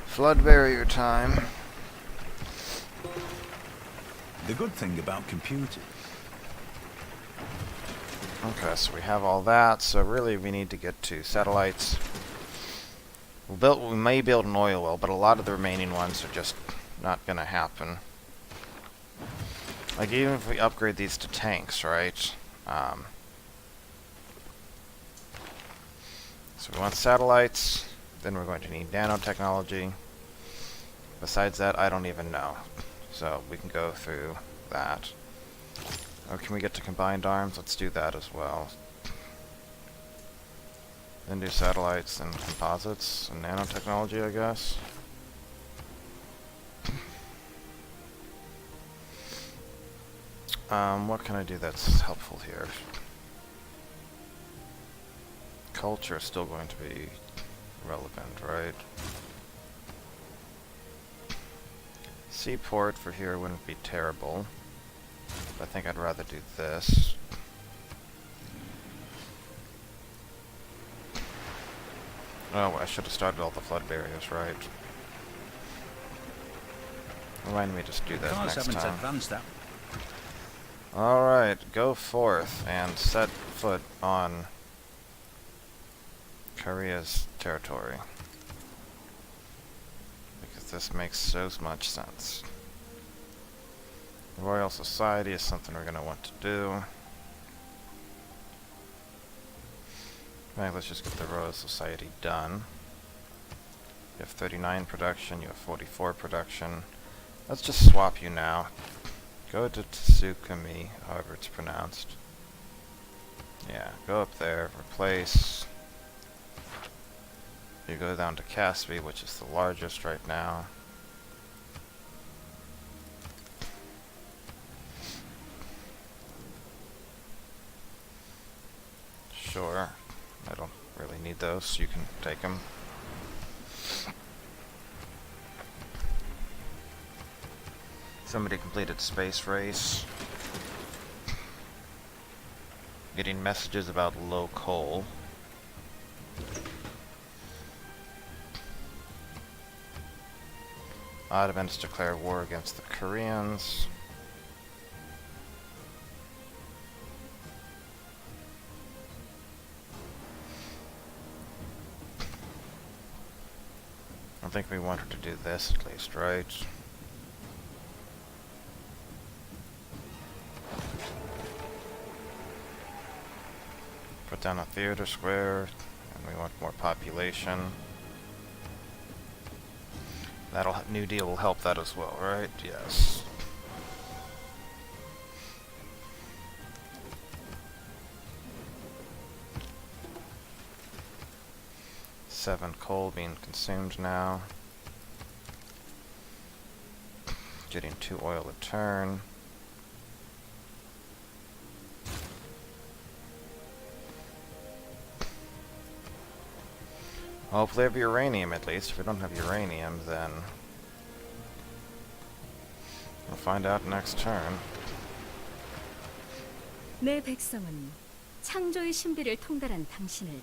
Flood barrier time. The good thing about computers... Okay, so we have all that, so really we need to get to satellites. We may build an oil well, but a lot of the remaining ones are just not gonna happen. Like, even if we upgrade these to tanks, right? So we want satellites, then we're going to need nanotechnology. Besides that, I don't even know. So we can go through that. Or can we get to combined arms? Let's do that as well. Then do satellites and composites and nanotechnology, I guess. What can I do that's helpful here? Culture is still going to be relevant, right? Seaport for here wouldn't be terrible. But I think I'd rather do this. Oh, I should have started all the flood barriers, right? Remind me to just do that Cars next haven't time. advanced that. Alright, go forth and set foot on Korea's territory. Because this makes so much sense. The Royal Society is something we're going to want to do. Right, let's just get the Royal Society done. You have 39 production, you have 44 production. Let's just swap you now. Go to Tsukumi, however it's pronounced. Yeah, go up there, replace. You go down to Caspi, which is the largest right now. Sure. I don't really need those, you can take them. Somebody completed space race. Getting messages about low coal. Ottomans declare war against the Koreans. I think we want her to do this at least, right? Put down a theater square, and we want more population. New Deal will help that as well, right? Yes. Seven coal being consumed now. Getting 2 oil a turn. Hopefully have uranium at least. If we don't have uranium, then we'll find out next turn. 내 백성은 창조의 신비를 통달한 당신을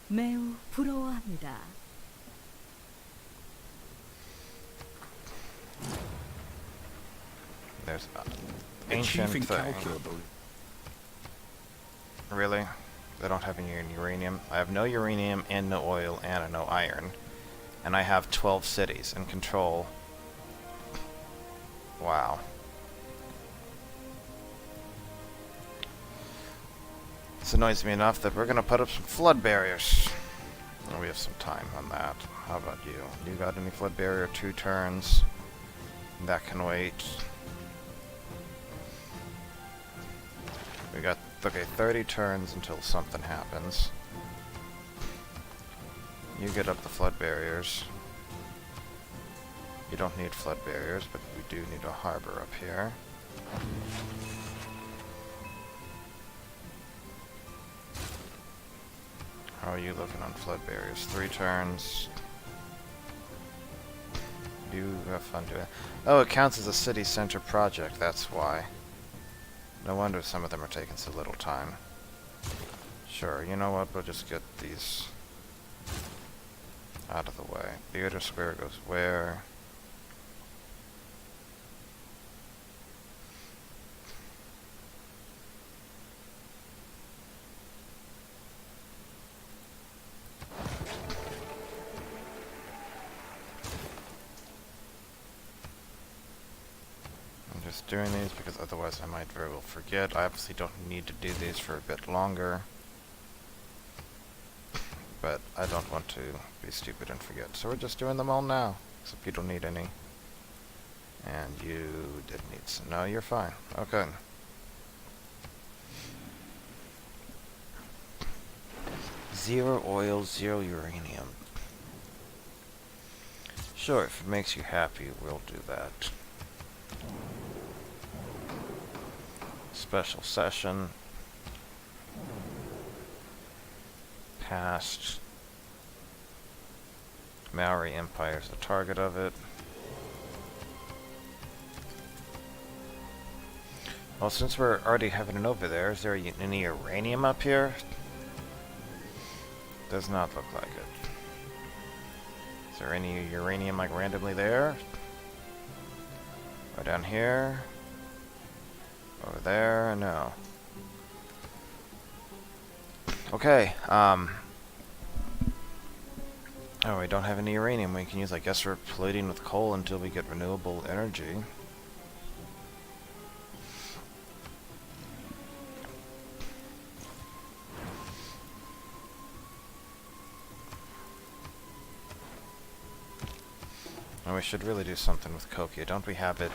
매우 부러워합니다. There's ancient Achieving thing. calculable. Really? They don't have any uranium? I have no uranium and no oil and no iron. And I have 12 cities in control. Wow. This annoys me enough that we're gonna put up some flood barriers. Oh, we have some time on that. How about you? You got any flood barrier? 2 turns. That can wait. We got, okay, 30 turns until something happens. You get up the flood barriers. You don't need flood barriers, but we do need a harbor up here. How are you looking on flood barriers? 3 turns. You have fun doing it. Oh, it counts as a city center project, that's why. No wonder some of them are taking so little time. Sure, you know what, we'll just get these out of the way. Theater Square goes where? Just doing these because otherwise I might very well forget. I obviously don't need to do these for a bit longer. But I don't want to be stupid and forget. So we're just doing them all now. Except you don't need any. And you did need some. No, you're fine. Okay. Zero oil, 0 uranium. Sure, if it makes you happy, we'll do that. Special session. Past. Maori Empire is the target of it. Well, since we're already having it over there, is there any uranium up here? Does not look like it. Is there any uranium like randomly there? Or down here? Over there? No. Okay, oh, we don't have any uranium we can use. I guess we're polluting with coal until we get renewable energy. And we should really do something with cokia. Don't we have it?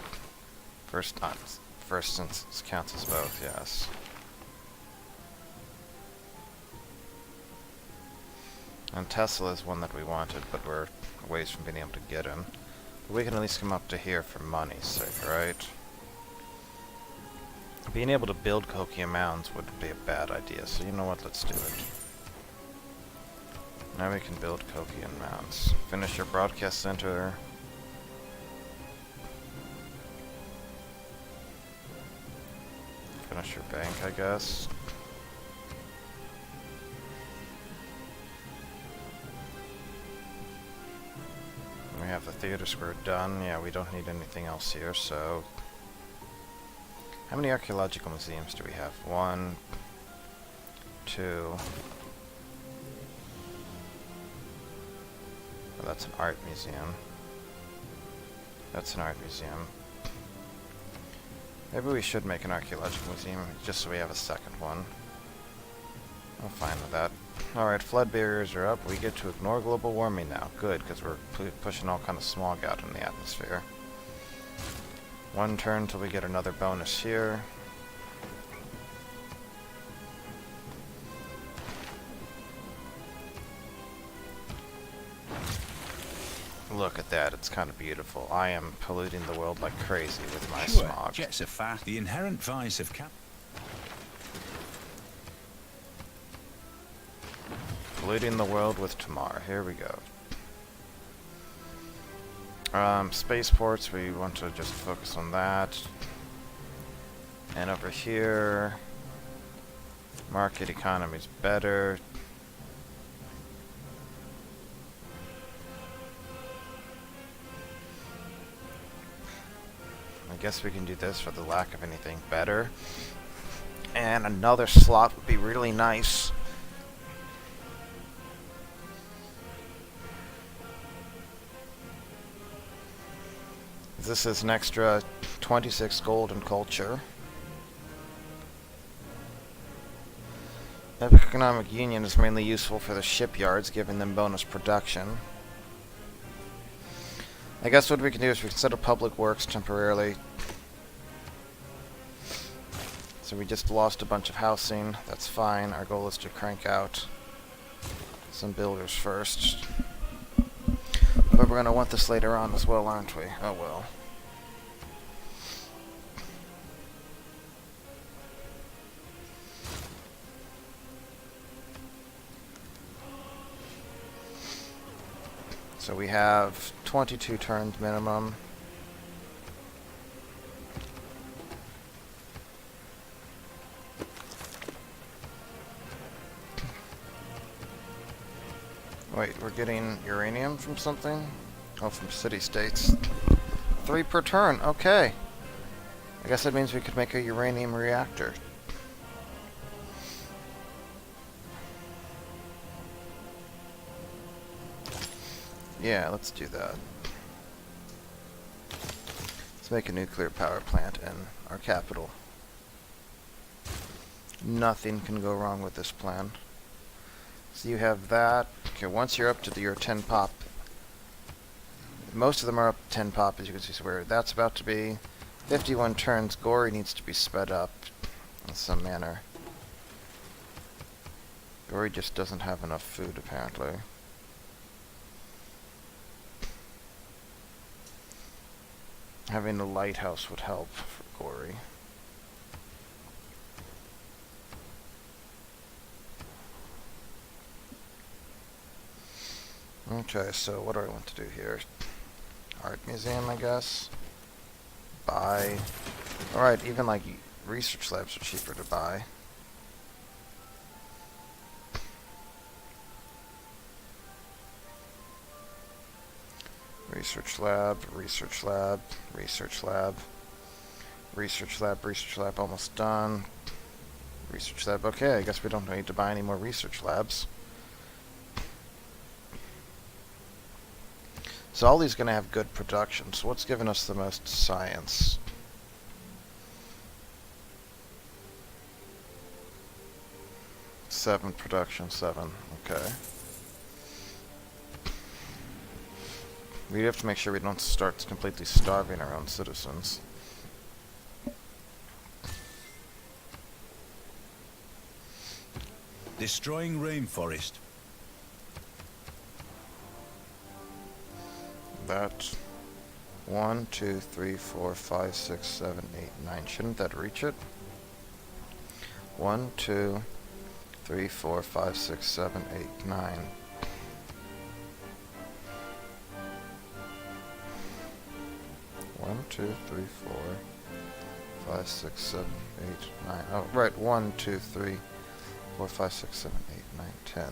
First instance counts as both, yes. And Tesla is one that we wanted, but we're a ways from being able to get him. But we can at least come up to here for money's sake, right? Being able to build cokia mounds wouldn't be a bad idea, so you know what, let's do it. Now we can build cokia mounds. Finish your broadcast center. Finish your bank, I guess. We have the theater square done. Yeah, we don't need anything else here, so... How many archaeological museums do we have? 1, 2... Oh, that's an art museum. That's an art museum. Maybe we should make an archaeological museum, just so we have a second one. I'm fine with that. Alright, flood barriers are up. We get to ignore global warming now. Good, because we're pushing all kind of smog out in the atmosphere. 1 turn till we get another bonus here. Look at that, it's kind of beautiful. I am polluting the world like crazy with my smog. Jets are fast. The inherent vice of Polluting the world with Tamar. Here we go. Spaceports, we want to just focus on that. And over here, market economy's better. I guess we can do this for the lack of anything better. And another slot would be really nice. This is an extra 26 gold in culture. Economic Union is mainly useful for the shipyards, giving them bonus production. I guess what we can do is we can set up public works temporarily. So we just lost a bunch of housing. That's fine. Our goal is to crank out some builders first. But we're going to want this later on as well, aren't we? Oh well. So we have 22 turns minimum. Wait, we're getting uranium from something? Oh, from city-states. 3 per turn, okay. I guess that means we could make a uranium reactor. Yeah, let's do that. Let's make a nuclear power plant in our capital. Nothing can go wrong with this plan. So you have that. Okay, once you're up to your 10 pop, most of them are up to 10 pop, as you can see where that's about to be. 51 turns. Gory needs to be sped up in some manner. Gory just doesn't have enough food, apparently. Having a lighthouse would help for Gory. Okay, so what do I want to do here? Art museum, I guess. Buy. Alright, even like research labs are cheaper to buy. Research lab, research lab, research lab, research lab, research lab, almost done. Research lab, okay, I guess we don't need to buy any more research labs. So all these are going to have good production. So what's giving us the most science? Seven production, 7, okay. We have to make sure we don't start completely starving our own citizens. Destroying rainforest. That 1, 2, 3, 4, 5, 6, 7, 8, 9. Shouldn't that reach it? 1, 2, 3, 4, 5, 6, 7, 8, 9. One, 2, 3, 4, 5, 6, 7, 8, 9. Oh, right. 1, 2, 3, 4, 5, 6, 7, 8, 9, 10.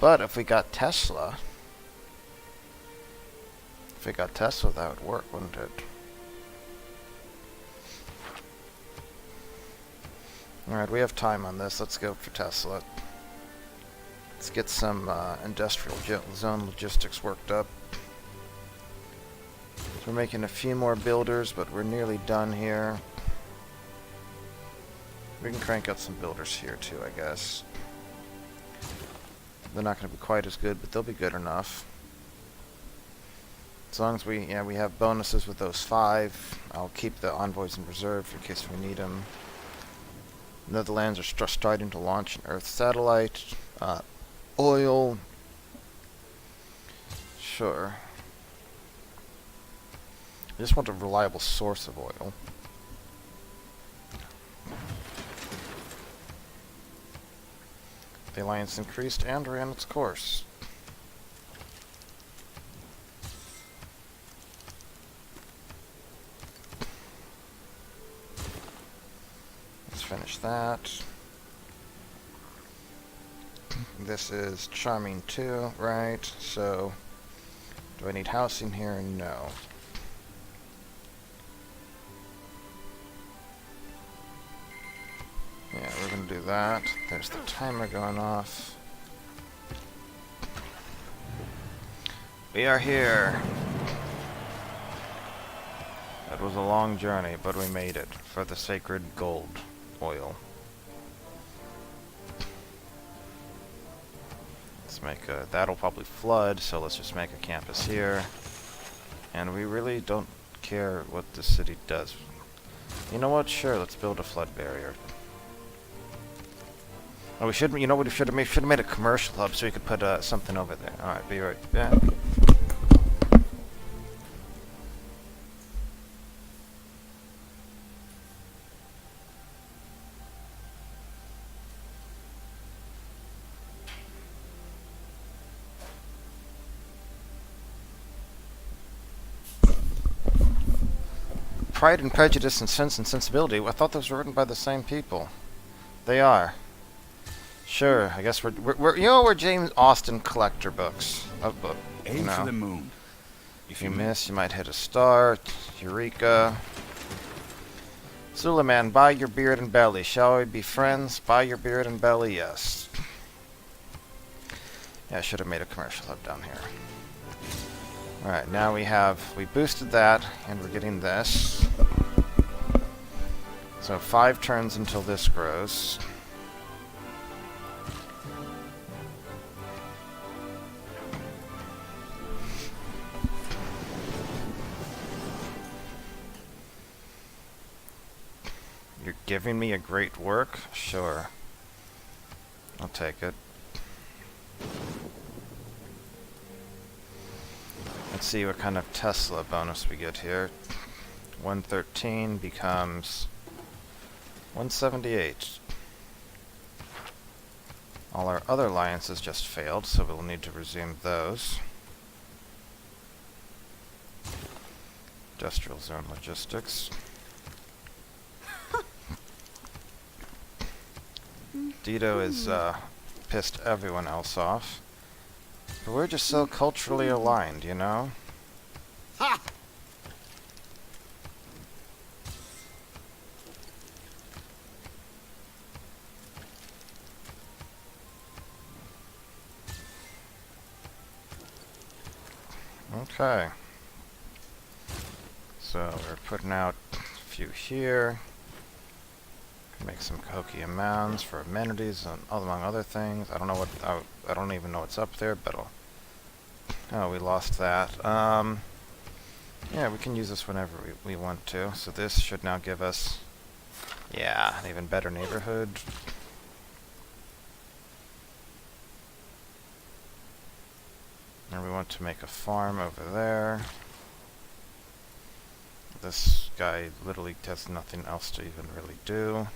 But if we got Tesla, that would work, wouldn't it? Alright, we have time on this. Let's go for Tesla. Let's get some industrial zone logistics worked up. So we're making a few more builders, but we're nearly done here. We can crank out some builders here too, I guess. They're not going to be quite as good, but they'll be good enough. As long as we have bonuses with those 5. I'll keep the envoys in reserve in case we need them. Netherlands are starting to launch an Earth satellite. Oil. Sure. I just want a reliable source of oil. The alliance increased and ran its course. Let's finish that. This is charming too, right? So, do I need housing here? No. Yeah, we're going to do that. There's the timer going off. We are here. It was a long journey, but we made it for the sacred gold oil. Let's make a... That'll probably flood, so let's just make a campus here. And we really don't care what the city does. You know what? Sure, let's build a flood barrier. Oh, we should. You know what? We should have made a commercial hub so we could put something over there. All right, be right back. Pride and Prejudice and Sense and Sensibility. I thought those were written by the same people. They are. Sure, I guess we're James Austen collector books. Aim for the moon. If you miss, you might hit a star. Eureka. Suleiman, buy your beard and belly. Shall we be friends? Buy your beard and belly, yes. Yeah, I should have made a commercial hub down here. Alright, now we boosted that, and we're getting this. So 5 turns until this grows. You're giving me a great work? Sure. I'll take it. Let's see what kind of Tesla bonus we get here. 113 becomes 178. All our other alliances just failed, so we'll need to resume those. Industrial zone logistics. Dito is pissed everyone else off. But we're just so culturally aligned, you know? Ha! Okay. So we're putting out a few here. Make some Kokia mounds for amenities and among other things. I don't know what I don't even know what's up there, but oh, we lost that. Yeah, we can use this whenever we want to. So this should now give us, yeah, an even better neighborhood. And we want to make a farm over there. This guy literally has nothing else to even really do.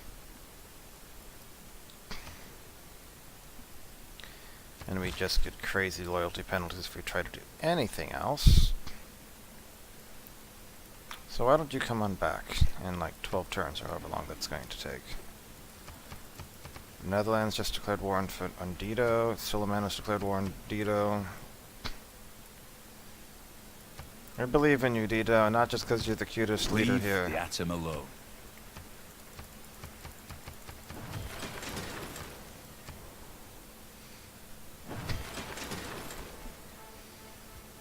And we just get crazy loyalty penalties if we try to do anything else. So why don't you come on back in like 12 turns or however long that's going to take. Netherlands just declared war on Dito. Suleiman has declared war on Dito. I believe in you, Dito, not just because you're the cutest leader Leave here. the atom alone.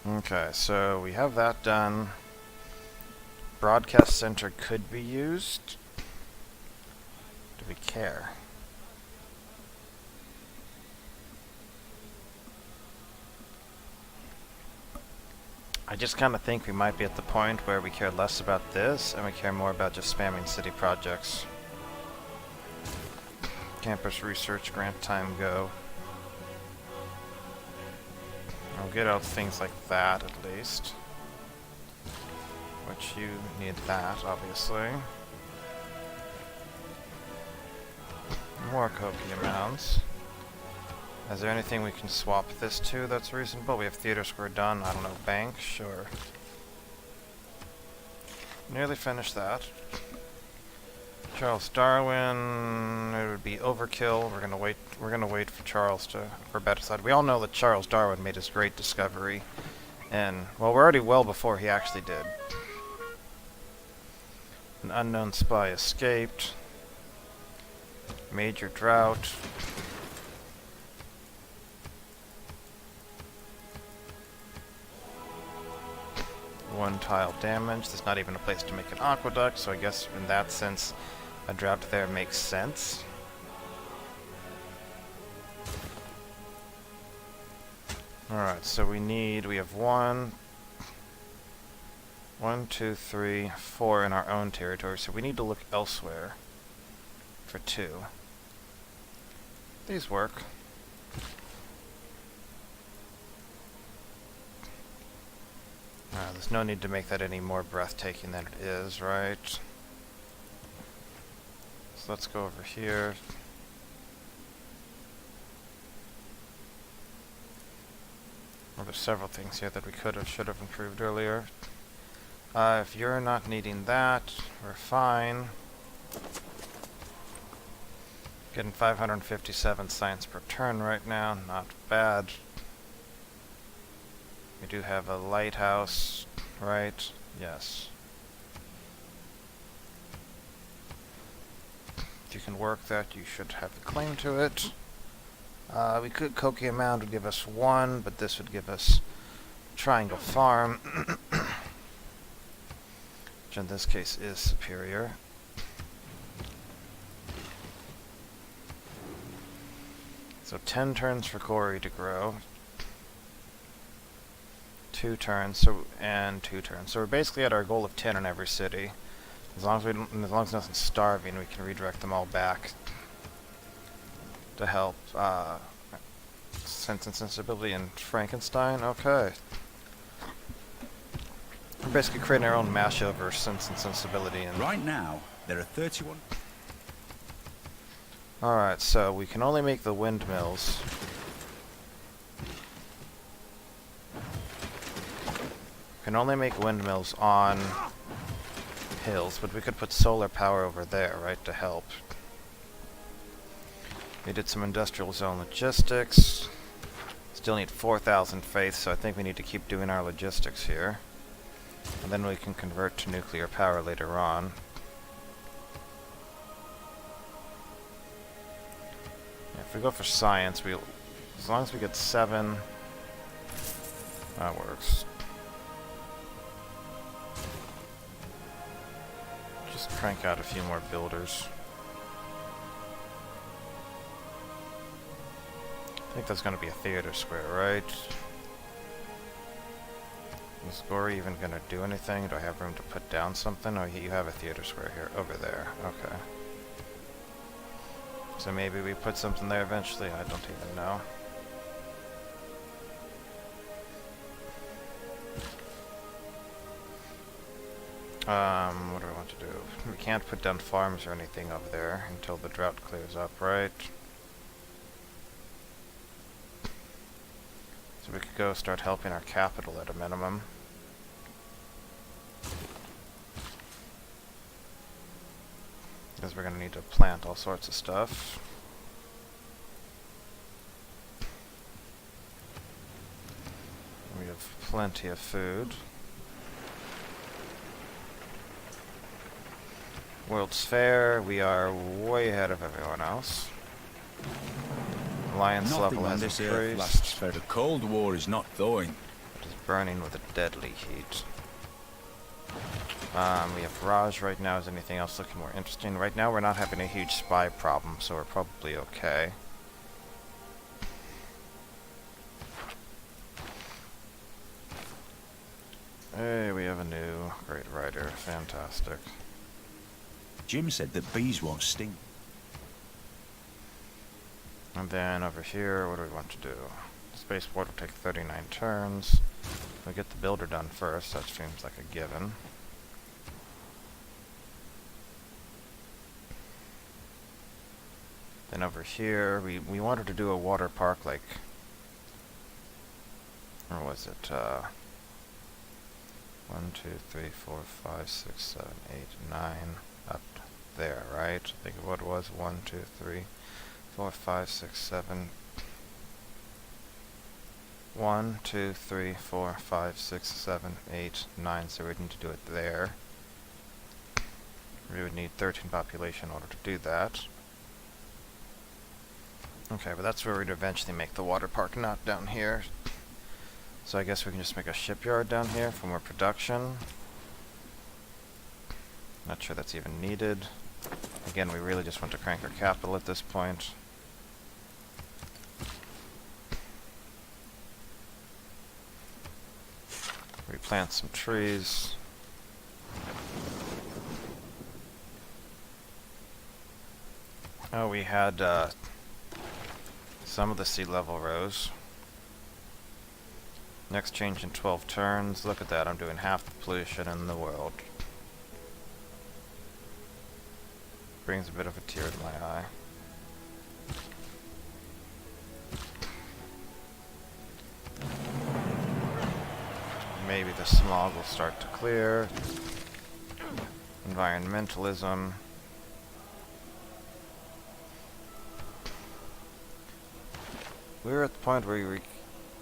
Okay, so we have that done. Broadcast center could be used. Do we care? I just kind of think we might be at the point where we care less about this and we care more about just spamming city projects. Campus research, grant time, go. I'll get out things like that at least. Which you need that, obviously. More Kokia mounds. Is there anything we can swap this to that's reasonable? We have Theater Square done. I don't know, bank? Sure. Nearly finished that. Charles Darwin, it would be overkill. We're gonna wait for Charles to for Beticide. We all know that Charles Darwin made his great discovery. And well, we're already well before he actually did. An unknown spy escaped. Major drought. One tile damage. There's not even a place to make an aqueduct, so I guess in that sense, a drought there makes sense. Alright, so we have 1, 2, 3, 4 in our own territory, so we need to look elsewhere for 2. These work. There's no need to make that any more breathtaking than it is, right? So let's go over here. Well, there's several things here that we should have improved earlier. If you're not needing that, we're fine. Getting 557 science per turn right now, not bad. We do have a lighthouse, right? Yes. If you can work that, you should have a claim to it. We could Kokia Mound would give us 1, but this would give us Triangle Farm, which in this case is superior. So 10 turns for Quarry to grow. 2 turns, and 2 turns. So we're basically at our goal of 10 in every city. As long as nothing's starving, we can redirect them all back to help Sense and Sensibility and Frankenstein. Okay. We're basically creating our own mashover Sense and Sensibility. And Right now, there are 31... Alright, so we can only make the windmills. We can only make windmills on hills, but we could put solar power over there, right, to help. We did some industrial zone logistics. Still need 4,000 faith, so I think we need to keep doing our logistics here. And then we can convert to nuclear power later on. Yeah, if we go for science, as long as we get 7, that works. Just crank out a few more builders. I think that's going to be a theater square, right? Is Gory even going to do anything? Do I have room to put down something? Oh, you have a theater square here. Over there. Okay. So maybe we put something there eventually? I don't even know. What do I want to do? We can't put down farms or anything over there until the drought clears up, right? So we could go start helping our capital at a minimum. Because we're going to need to plant all sorts of stuff. We have plenty of food. World's Fair, we are way ahead of everyone else. Alliance level has increased. The Cold War is not thawing. It is burning with a deadly heat. We have Raj right now. Is anything else looking more interesting? Right now we're not having a huge spy problem, so we're probably okay. Hey, we have a new great writer. Fantastic. Jim said that bees won't sting. And then over here, what do we want to do? Spaceport will take 39 turns. We'll get the builder done first. That seems like a given. Then over here, we wanted to do a water park like... Or was it, 1, 2, 3, 4, 5, 6, 7, 8, 9, up there, right? I think what it was, 1, 2, 3, 4, 5, 6, 7. 1, 2, 3, 4, 5, 6, 7, 8, 9, so we'd need to do it there. We would need 13 population in order to do that. Okay, but that's where we'd eventually make the water park, not down here. So I guess we can just make a shipyard down here for more production. Not sure that's even needed. Again, we really just want to crank our capital at this point. Replant some trees. Oh, we had some of the sea level rose. Next change in 12 turns. Look at that, I'm doing half the pollution in the world. Brings a bit of a tear to my eye. Maybe the smog will start to clear. Environmentalism. We're at the point where we...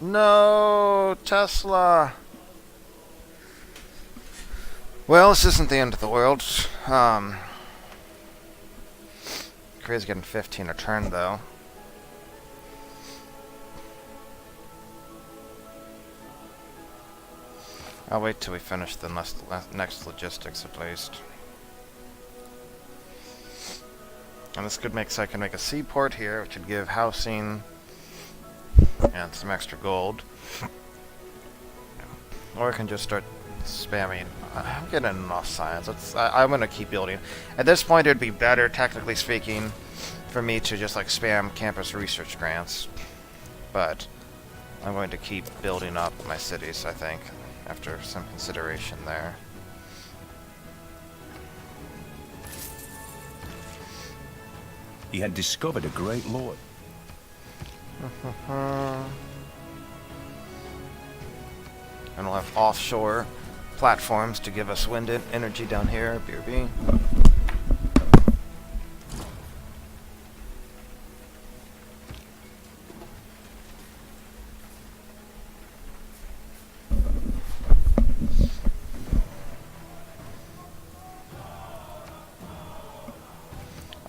No! Tesla! Well, this isn't the end of the world. Korea's getting 15 a turn, though. I'll wait till we finish the next logistics, at least. And this could make so I can make a seaport here, which would give housing and some extra gold. Or I can just start spamming. I'm getting enough science. I'm going to keep building. At this point, it would be better, technically speaking, for me to just like spam campus research grants. But I'm going to keep building up my cities, I think, after some consideration there. He had discovered a great lord. And we'll have offshore platforms to give us wind energy down here, BRB.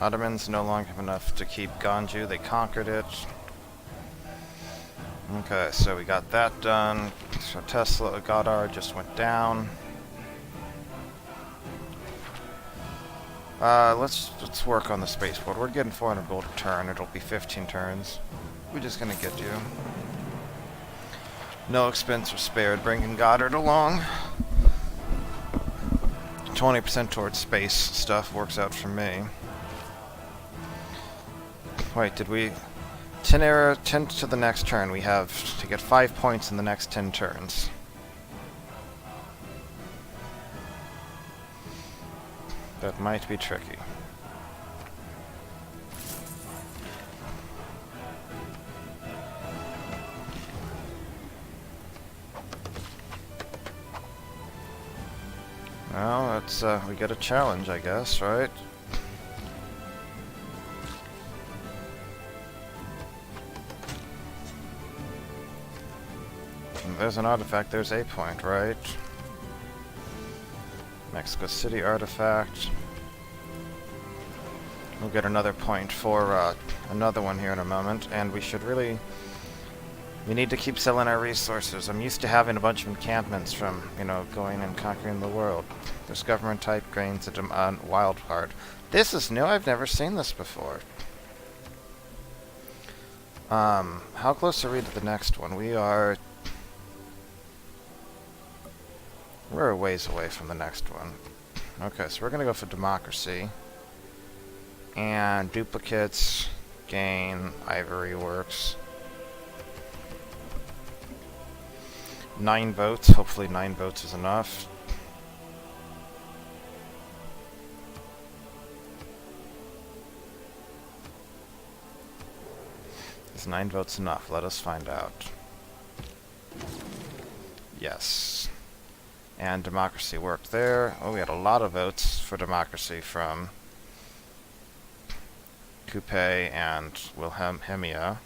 Ottomans no longer have enough to keep Ganju. They conquered it. Okay, so we got that done. So Tesla, Goddard just went down. Let's work on the spaceport. We're getting 400 gold a turn. It'll be 15 turns. We're just gonna get you. No expense was spared bringing Goddard along. 20% towards space stuff works out for me. Wait, did we... 10 to the next turn. We have to get 5 points in the next 10 turns. That might be tricky. Well, that's, we get a challenge, I guess, right? And there's an artifact, there's a point, right? Mexico City artifact. We'll get another point for another one here in a moment, and we should really... We need to keep selling our resources. I'm used to having a bunch of encampments from, you know, going and conquering the world. There's government-type grains on wild card. This is new. I've never seen this before. How close are we to the next one? We're a ways away from the next one. Okay, so we're gonna go for democracy. And duplicates, gain, ivory works. 9 votes. Hopefully 9 votes is enough. Is 9 votes enough? Let us find out. Yes. And democracy worked there. Oh, we had a lot of votes for democracy from Coupe and Wilhelmia.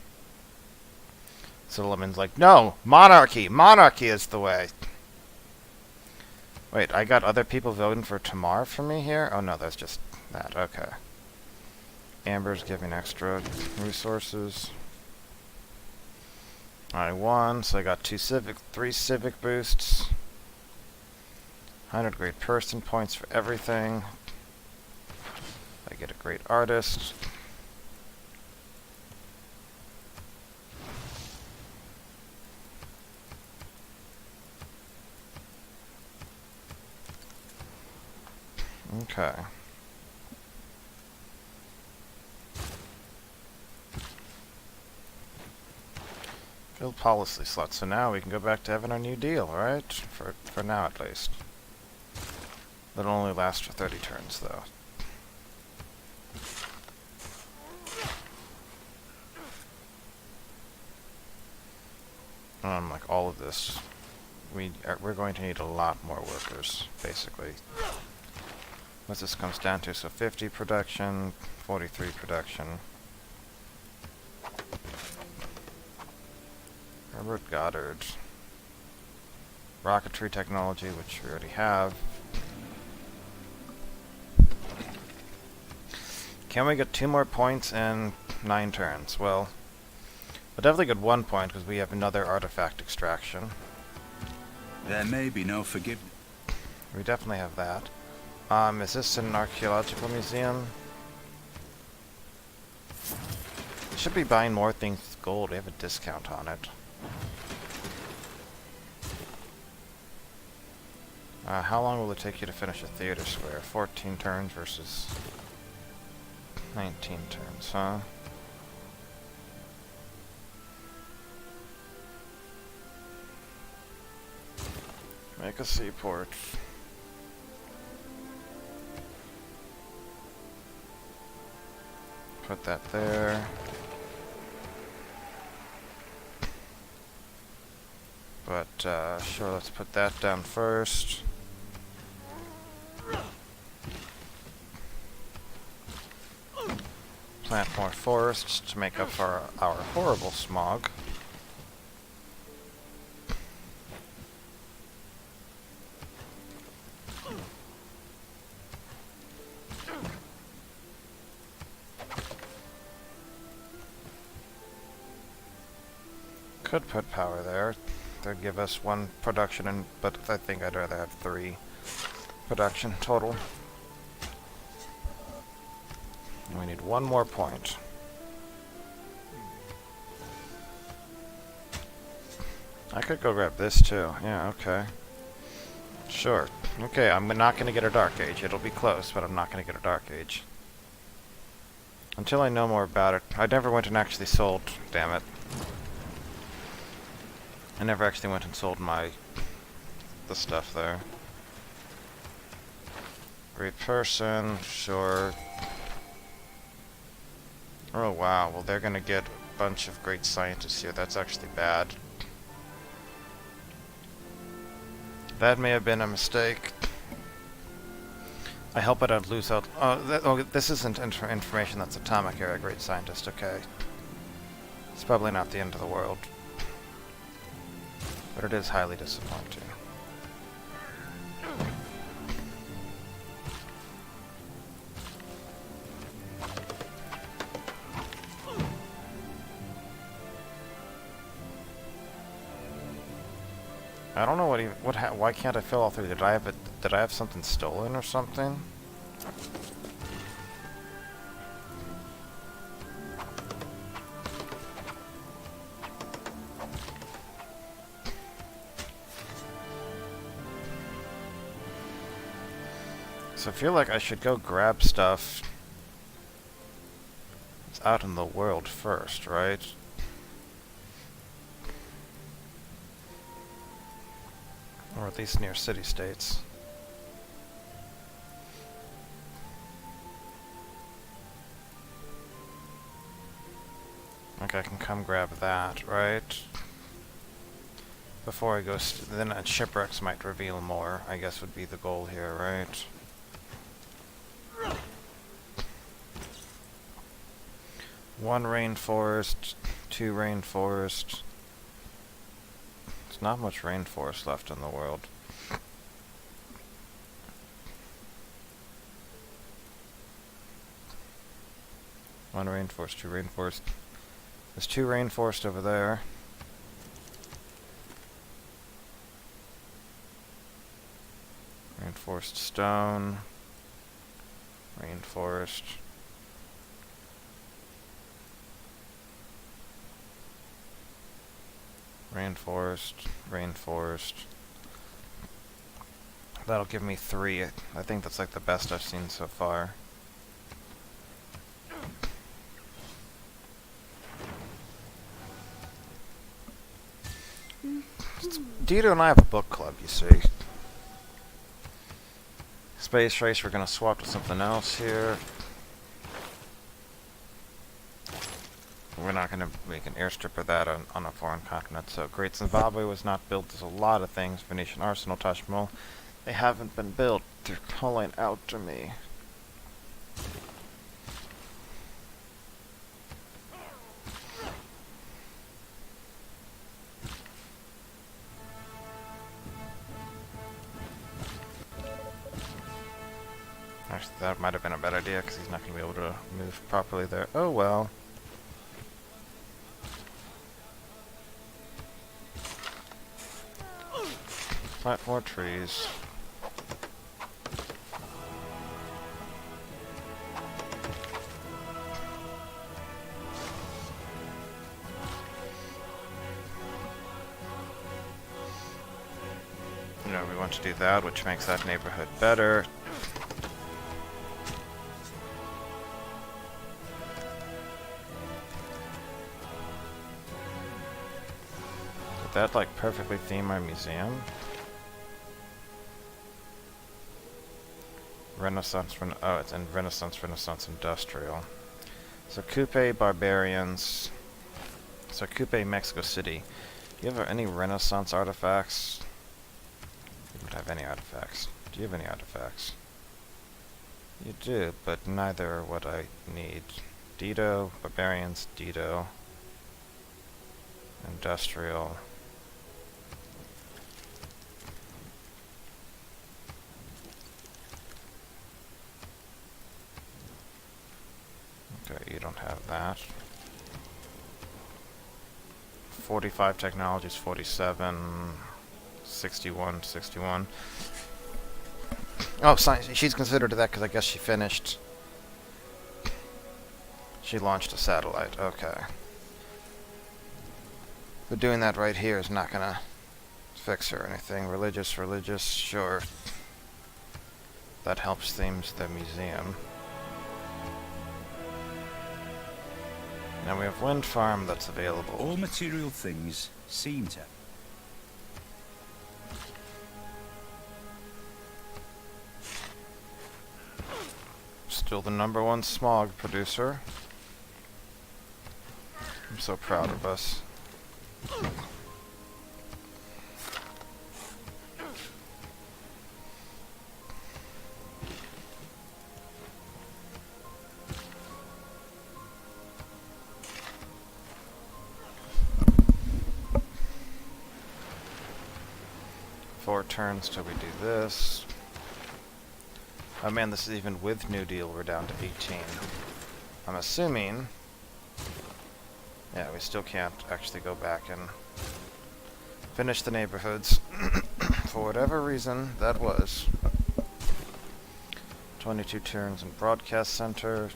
Suleiman's like, no! Monarchy! Monarchy is the way! Wait, I got other people voting for Tamar for me here? Oh no, that's just that. Okay. Amber's giving extra resources. I won, so I got 3 civic boosts. 100 great person points for everything. I get a great artist. Okay. Build policy slot. So now we can go back to having our new deal, right? For now, at least. That'll only last for 30 turns, though. Like all of this, we're going to need a lot more workers, basically. What this comes down to, so 50 production, 43 production. Herbert Goddard. Rocketry technology, which we already have. Can we get 2 more points in 9 turns? Well, we'll definitely get 1 point because we have another artifact extraction. There may be no forgiveness. We definitely have that. Is this an archaeological museum? We should be buying more things with gold. We have a discount on it. How long will it take you to finish a theater square? 14 turns versus 19 turns, huh? Make a seaport. Put that there. But, sure, let's put that down first. Plant more forests to make up for our horrible smog. Could put power there. They'd give us 1 production, but I think I'd rather have 3 production total. And we need 1 more point. I could go grab this too. Yeah, okay. Sure. Okay, I'm not going to get a Dark Age. It'll be close, but I'm not going to get a Dark Age. Until I know more about it. I never went and actually sold, damn it. I never actually went and sold the stuff there. Great person, sure. Oh wow, well they're gonna get a bunch of great scientists here. That's actually bad. That may have been a mistake. I hope I don't lose out. Oh, this isn't information that's atomic era great scientist, okay. It's probably not the end of the world. But it is highly disappointing. I don't know why can't I fill all 3? Did I have something stolen or something? So I feel like I should go grab stuff that's out in the world first, right? Or at least near city-states. Okay, I can come grab that, right? Before I go, then shipwrecks might reveal more, I guess would be the goal here, right? One rainforest, 2 rainforest. There's not much rainforest left in the world. One rainforest, 2 rainforest. There's 2 rainforest over there. Rainforest stone. Rainforest. Rainforest, rainforest. That'll give me 3. I think that's like the best I've seen so far. Dito and I have a book club, you see. Space race, we're gonna swap to something else here. We're not going to make an airstrip of that on a foreign continent. So Great Zimbabwe was not built. There's a lot of things. Venetian Arsenal, Taj Mahal. They haven't been built. They're calling out to me. Actually, that might have been a bad idea because he's not going to be able to move properly there. Oh well. Plant more trees. You know, we want to do that, which makes that neighborhood better. Did that, like, perfectly theme my museum? Renaissance, oh, it's in Renaissance Industrial. So Coupe Barbarians. So Coupe Mexico City. Do you have any Renaissance artifacts? You don't have any artifacts. Do you have any artifacts? You do, but neither are what I need. Dido, Barbarians, Dido. Industrial. Okay, you don't have that. 45 technologies, 47, 61, 61. Oh, science. She's considered that because I guess she finished. She launched a satellite. Okay. But doing that right here is not gonna fix her or anything. Religious, sure. That helps themes the museum. Now we have wind farm that's available. All material things seem to. Still the #1 smog producer. I'm so proud of us. Four turns till we do this. Oh man, this is even with New Deal, we're down to 18. I'm assuming... Yeah, we still can't actually go back and finish the neighborhoods. For whatever reason, that was. 22 turns in Broadcast Center.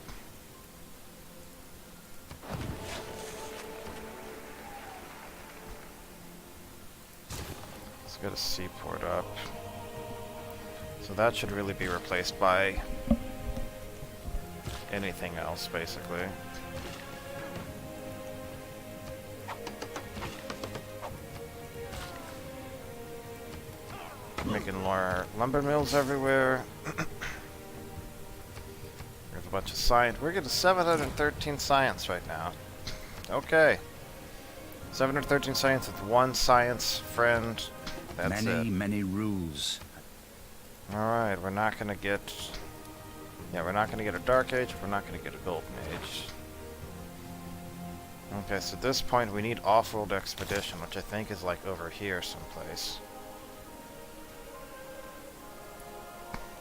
Let's get a seaport up. So that should really be replaced by anything else, basically. Making more lumber mills everywhere. There's a bunch of science. We're getting 713 science right now. Okay. 713 science with one science friend. That's many rules. Alright, we're not gonna get... Yeah, we're not gonna get a Dark Age, we're not gonna get a Golden Age. Okay, so at this point we need Off-World Expedition, which I think is like over here someplace.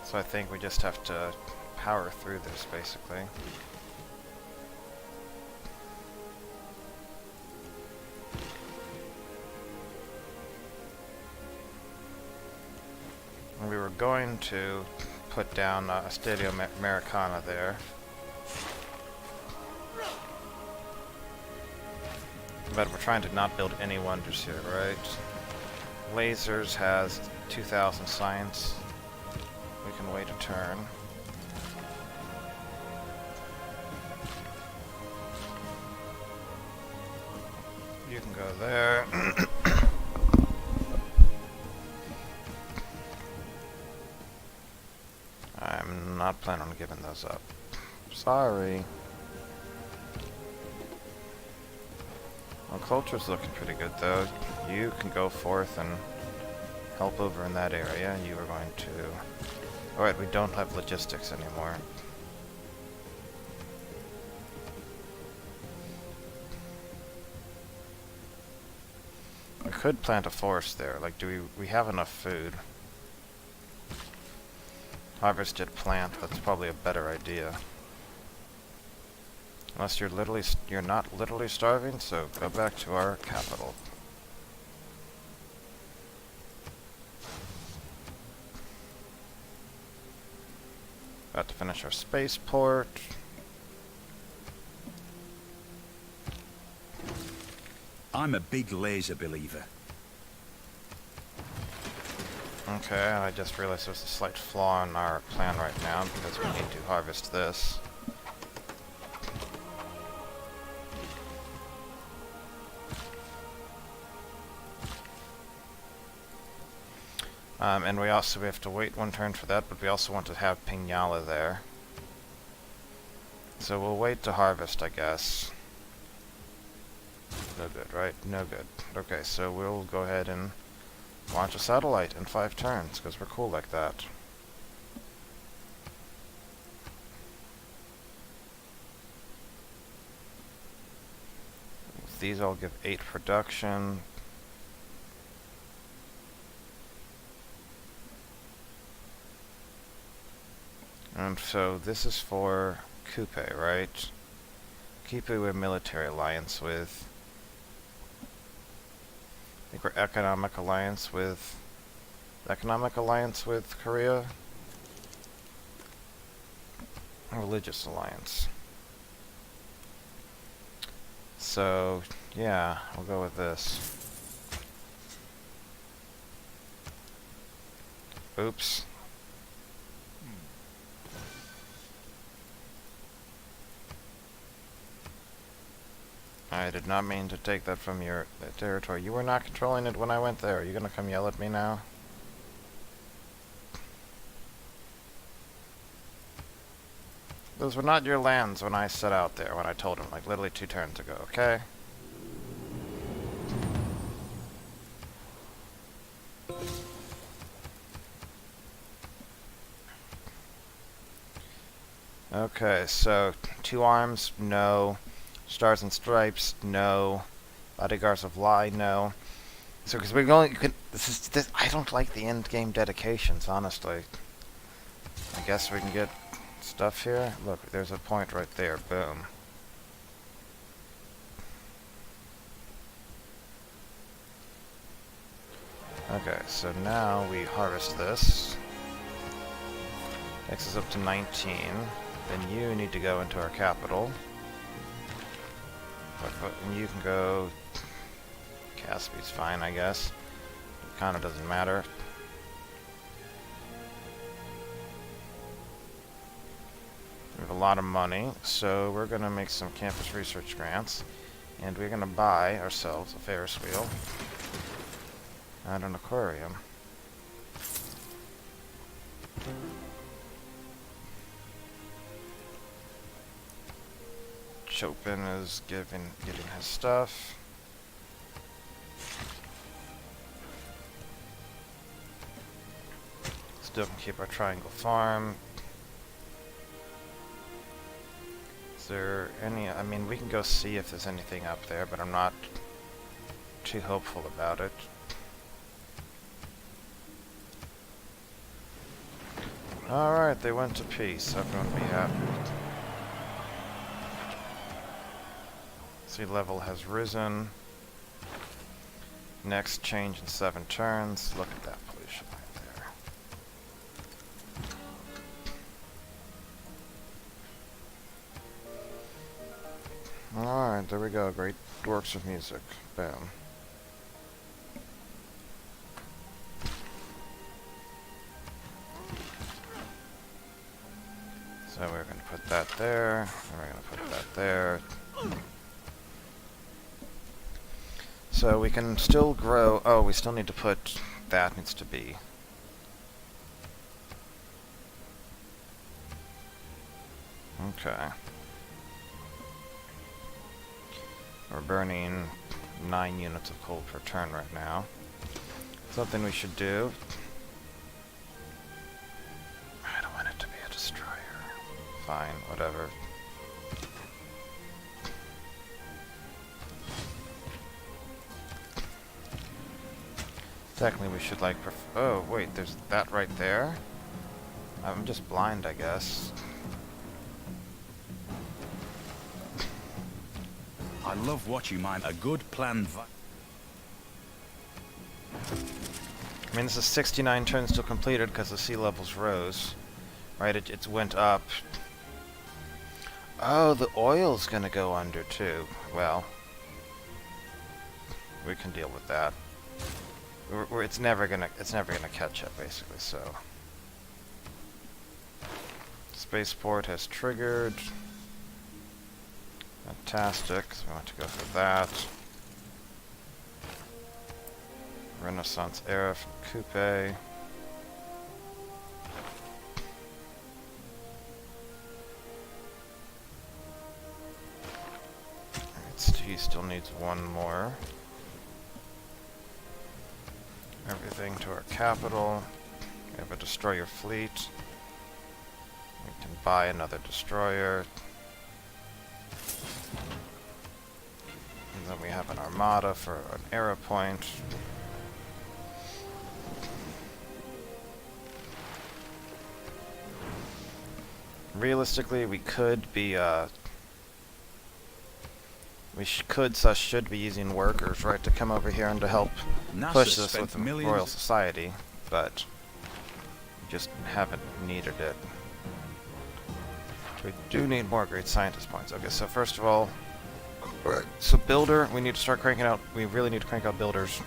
So I think we just have to power through this, basically. We were going to put down a Stadio Americana there. But we're trying to not build any wonders here, right? Lasers has 2,000 science. We can wait a turn. You can go there. I'm not planning on giving those up. Sorry. Well, culture's looking pretty good, though. You can go forth and help over in that area. You are going to... Alright, we don't have logistics anymore. We could plant a forest there. Like, we have enough food? Harvested plant, that's probably a better idea. Unless you're not literally starving, so go back to our capital. About to finish our spaceport. I'm a big laser believer. Okay, I just realized there's a slight flaw in our plan right now because we need to harvest this. And we have to wait one turn for that, but we also want to have Pignala there. So we'll wait to harvest, I guess. No good, right? No good. Okay, so we'll go ahead and launch a satellite in 5 turns, because we're cool like that. These all give 8 production. And so this is for Coupe, right? Coupe we're military alliance with. I think we're economic alliance with Korea. Religious alliance. So, yeah, we'll go with this. Oops. I did not mean to take that from your territory. You were not controlling it when I went there. Are you gonna come yell at me now? Those were not your lands when I set out there, when I told him, like literally 2 turns ago, okay? Okay, so 2 arms, no. Stars and Stripes, no. Bodyguards of Lie, no. So, because we're going, this, I don't like the end game dedications, honestly. I guess we can get stuff here. Look, there's a point right there. Boom. Okay, so now we harvest this. Takes us up to 19. Then you need to go into our capital. And you can go... Caspi's fine, I guess. It kind of doesn't matter. We have a lot of money, so we're going to make some campus research grants. And we're going to buy ourselves a Ferris wheel and an aquarium. Chopin is getting his stuff. Still can keep our triangle farm. Is there any... I mean, we can go see if there's anything up there, but I'm not too hopeful about it. Alright, they went to peace. Everyone be happy. Sea level has risen. Next change in 7 turns. Look at that pollution right there. Alright, there we go. Great works of music. Bam. So we're going to put that there. And we're going to put that there. So we can still grow... Oh, we still need to put... That needs to be... Okay. We're burning 9 units of coal per turn right now. Something we should do. I don't want it to be a destroyer. Fine, whatever. Technically, we should like... Oh, wait, there's that right there? I'm just blind, I guess. I love what you mind. A good plan. I mean, this is 69 turns still completed because the sea levels rose. Right, it went up. Oh, the oil's gonna go under, too. Well, we can deal with that. It's never gonna catch up, basically. So, spaceport has triggered. Fantastic. So we want to go for that. Renaissance era from Coupe. He still needs 1 more. Everything to our capital. We have a destroyer fleet. We can buy another destroyer. And then we have an armada for an arrow point. Realistically, we could We should be using workers, right, to come over here and to help push this with the Royal Society, but we just haven't needed it. We do need more great scientist points. Okay, so first of all, so builder, we need to start cranking out, we really need to crank out builders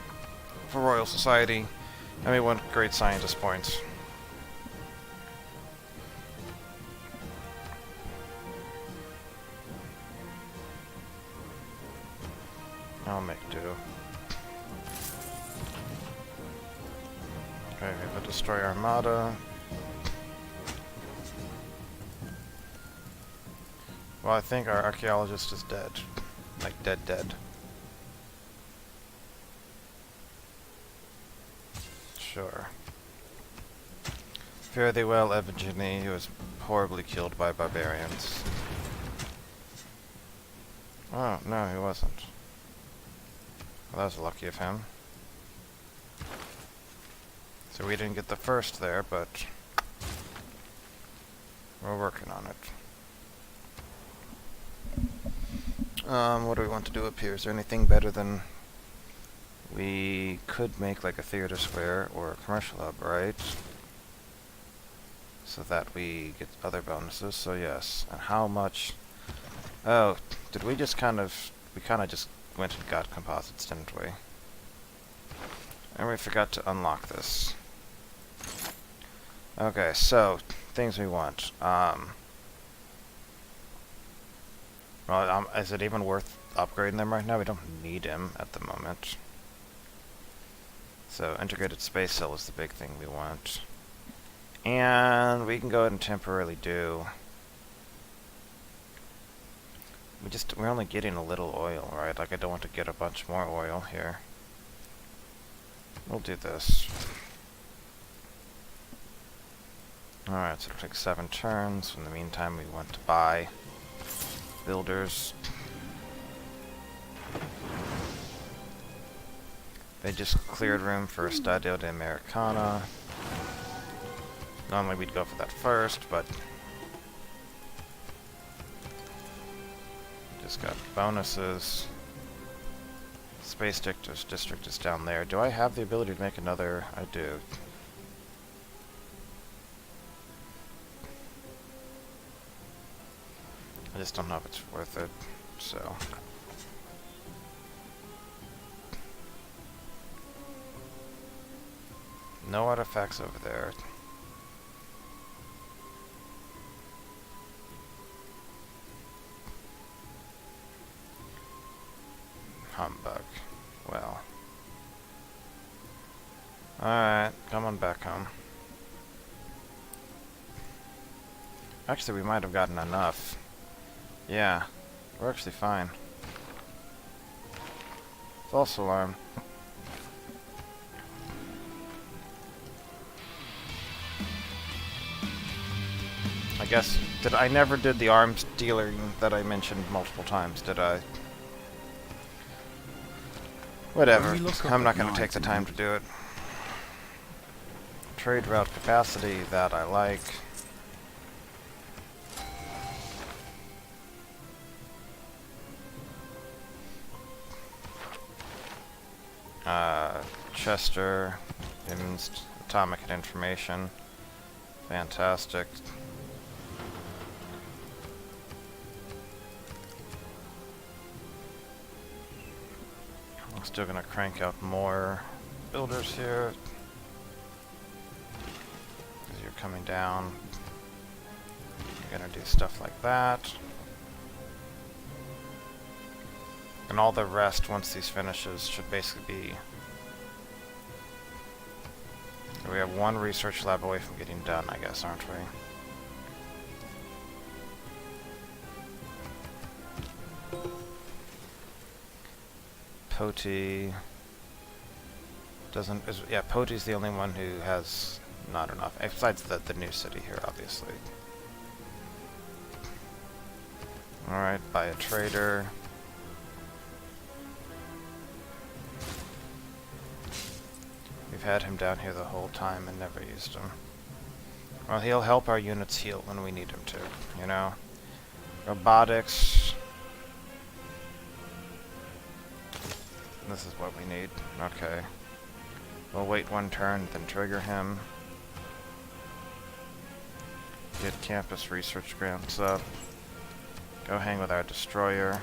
for Royal Society, and we want great scientist points. I'll make do. Okay, we have a destroyer armada. Well, I think our archaeologist is dead. Like, dead. Sure. Fare thee well, Evgeny, who was horribly killed by barbarians. Oh, no, he wasn't. Well, that was lucky of him. So we didn't get the first there, but we're working on it. What do we want to do up here? Is there anything better than... We could make like a theater square or a commercial hub, right? So that we get other bonuses, so yes. And how much... Oh, did we just kind of... We kind of just went and got composites, didn't we? And we forgot to unlock this. Okay, so, things we want. Well, is it even worth upgrading them right now? We don't need him at the moment. So, integrated space cell is the big thing we want. And we can go ahead and temporarily do... We're only getting a little oil, right? Like, I don't want to get a bunch more oil here. We'll do this. Alright, so it'll take 7 turns. In the meantime, we want to buy builders. They just cleared room for Estadio de Americana. Normally we'd go for that first, but... Just got bonuses. Space district is down there. Do I have the ability to make another? I do. I just don't know if it's worth it, so... No artifacts over there. Humbug. Well. Alright, come on back home. Actually, we might have gotten enough. Yeah, we're actually fine. False alarm. I guess, I never did the arms dealing that I mentioned multiple times, did I? Whatever, I'm not going to take the time to do it. Trade route capacity, that I like. Chester, atomic and information. Fantastic. I'm still gonna crank out more builders here. As you're coming down, you're gonna do stuff like that. And all the rest, once these finishes, should basically be... We have one research lab away from getting done, I guess, aren't we? Poti doesn't... yeah, Poti's the only one who has not enough. Besides the new city here, obviously. Alright, buy a trader. We've had him down here the whole time and never used him. Well, he'll help our units heal when we need him to, you know? Robotics. This is what we need. Okay. We'll wait one turn, then trigger him. Get campus research grants up. Go hang with our destroyer.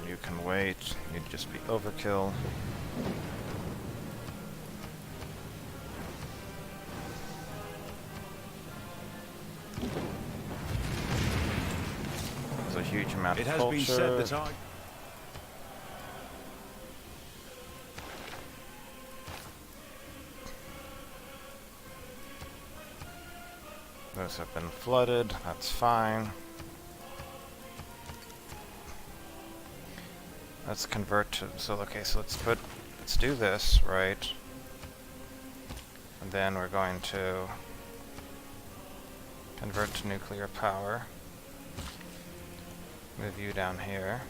You can wait. You'd just be overkill. There's a huge amount of It has culture. been said that I... Those have been flooded. That's fine. Let's convert to... So, okay, so let's do this, right? And then we're going to convert to nuclear power. Move you down here.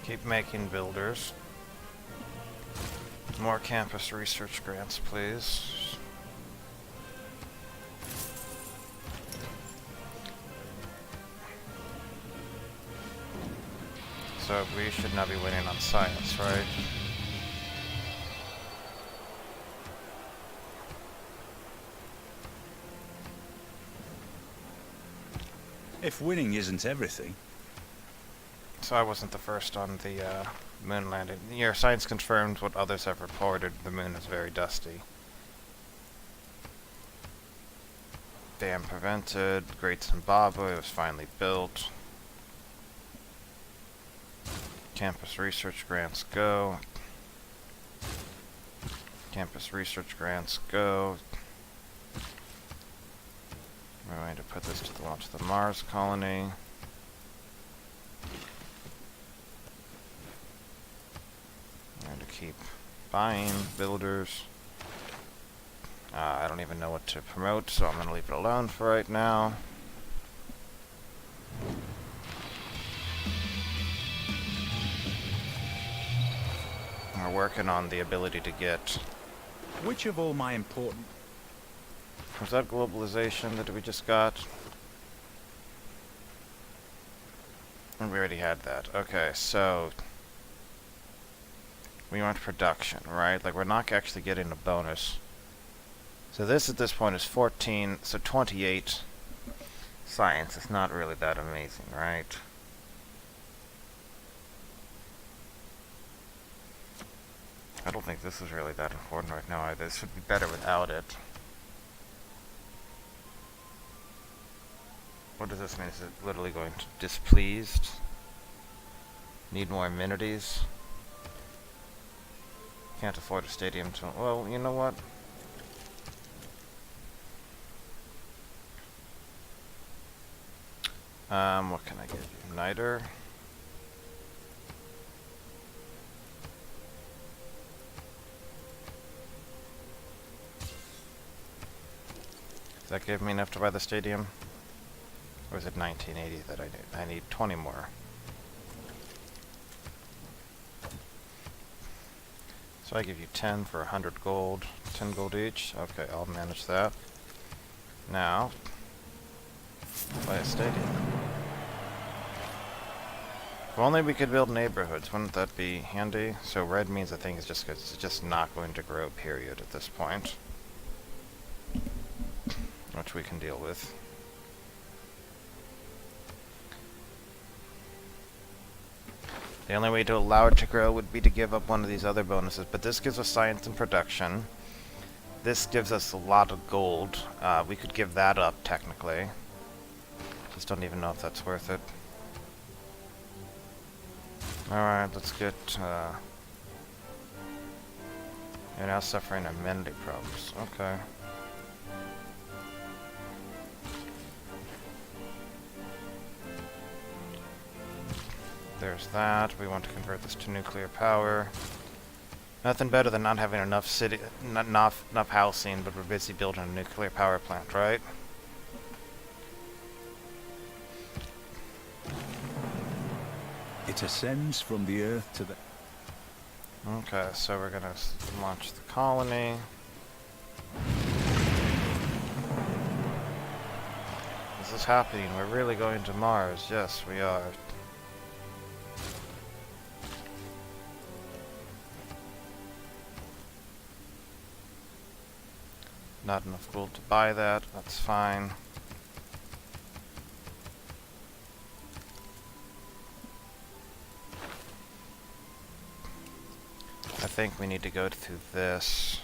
Keep making builders. More campus research grants, please. So we should now be winning on science, right? If winning isn't everything... So I wasn't the first on the moon landing. Your science confirmed what others have reported. The moon is very dusty. Dam prevented. Great Zimbabwe was finally built. Campus research grants go. Campus research grants go. We're going to put this to the launch of the Mars colony. I'm going to keep buying builders. I don't even know what to promote, so I'm going to leave it alone for right now. We're working on the ability to get... Which of all my important... Was that globalization that we just got? And we already had that. Okay, so... We want production, right? Like, we're not actually getting a bonus. So this at this point is 14, so 28 science. It's not really that amazing, right? I don't think this is really that important right now either. This would be better without it. What does this mean? Is it literally going to displeased? Need more amenities? Can't afford a stadium to... Well, you know what? What can I give you? Niter? Does that give me enough to buy the stadium? Or is it 1980 that I need? I need 20 more. So I give you 10 for 100 gold. 10 gold each. Okay, I'll manage that. Now, buy a stadium. If only we could build neighborhoods, wouldn't that be handy? So red means the thing is just not going to grow, period, at this point. Which we can deal with. The only way to allow it to grow would be to give up one of these other bonuses, but this gives us science and production. This gives us a lot of gold. We could give that up, technically. Just don't even know if that's worth it. Alright, let's get... You're now suffering amenity problems. Okay. There's that. We want to convert this to nuclear power. Nothing better than not having enough enough housing, but we're busy building a nuclear power plant, right? It ascends from the earth to the... Okay, so we're gonna launch the colony. This is happening. We're really going to Mars. Yes, we are. Not enough gold to buy that. That's fine. I think we need to go through this.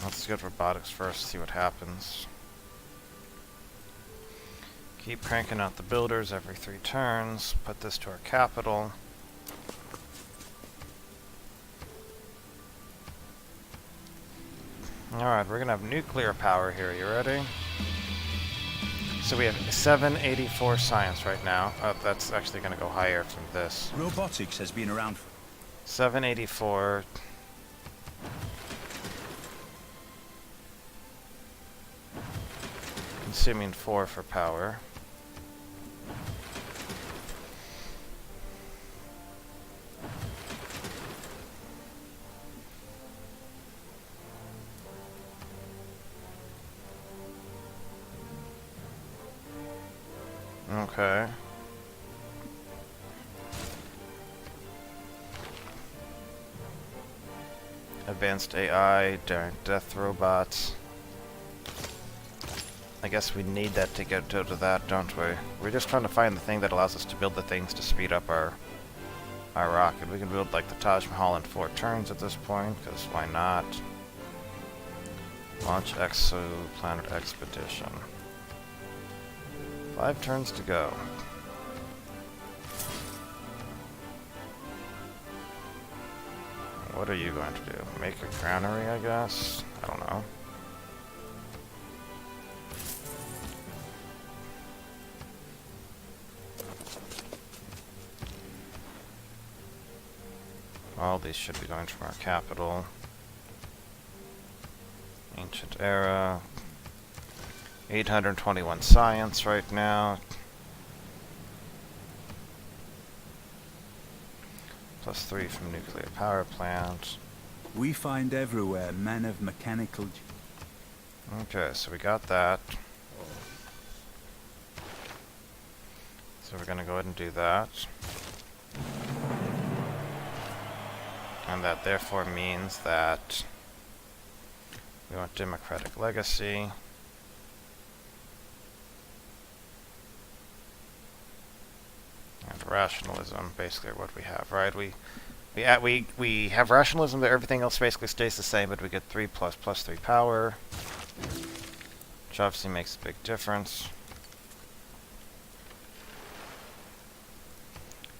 Let's go to robotics first, see what happens. Keep cranking out the builders every 3 turns. Put this to our capital. Alright, we're gonna have nuclear power here. You ready? So we have 784 science right now. That's actually gonna go higher from this. Robotics has been around for 784. Consuming 4 for power. Okay. Advanced AI, death robots. I guess we need that to get to that, don't we? We're just trying to find the thing that allows us to build the things to speed up our rocket. We can build like the Taj Mahal in 4 turns at this point, because why not? Launch exoplanet expedition. 5 turns to go. What are you going to do? Make a granary, I guess? I don't know. All these should be going from our capital. Ancient era. 821 science right now. Plus 3 from nuclear power plant. We find everywhere men of mechanical... Okay, so we got that. So we're gonna go ahead and do that. And that therefore means that we want democratic legacy. And rationalism, basically what we have, right? We have rationalism, but everything else basically stays the same, but we get 3 plus 3 power, which obviously makes a big difference.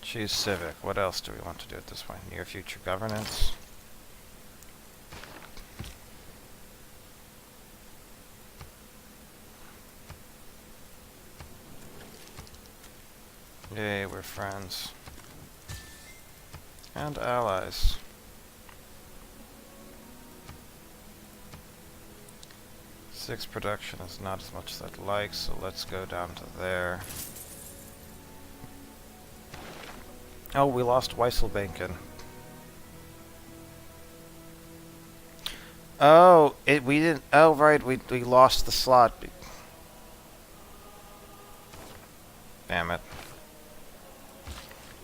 Choose civic. What else do we want to do at this point? Near future governance. Yay, we're friends. And allies. Six production is not as much as I'd like, so let's go down to there. Oh, we lost Weisselbanken. Oh, we didn't. Oh, right, we lost the slot. Damn it.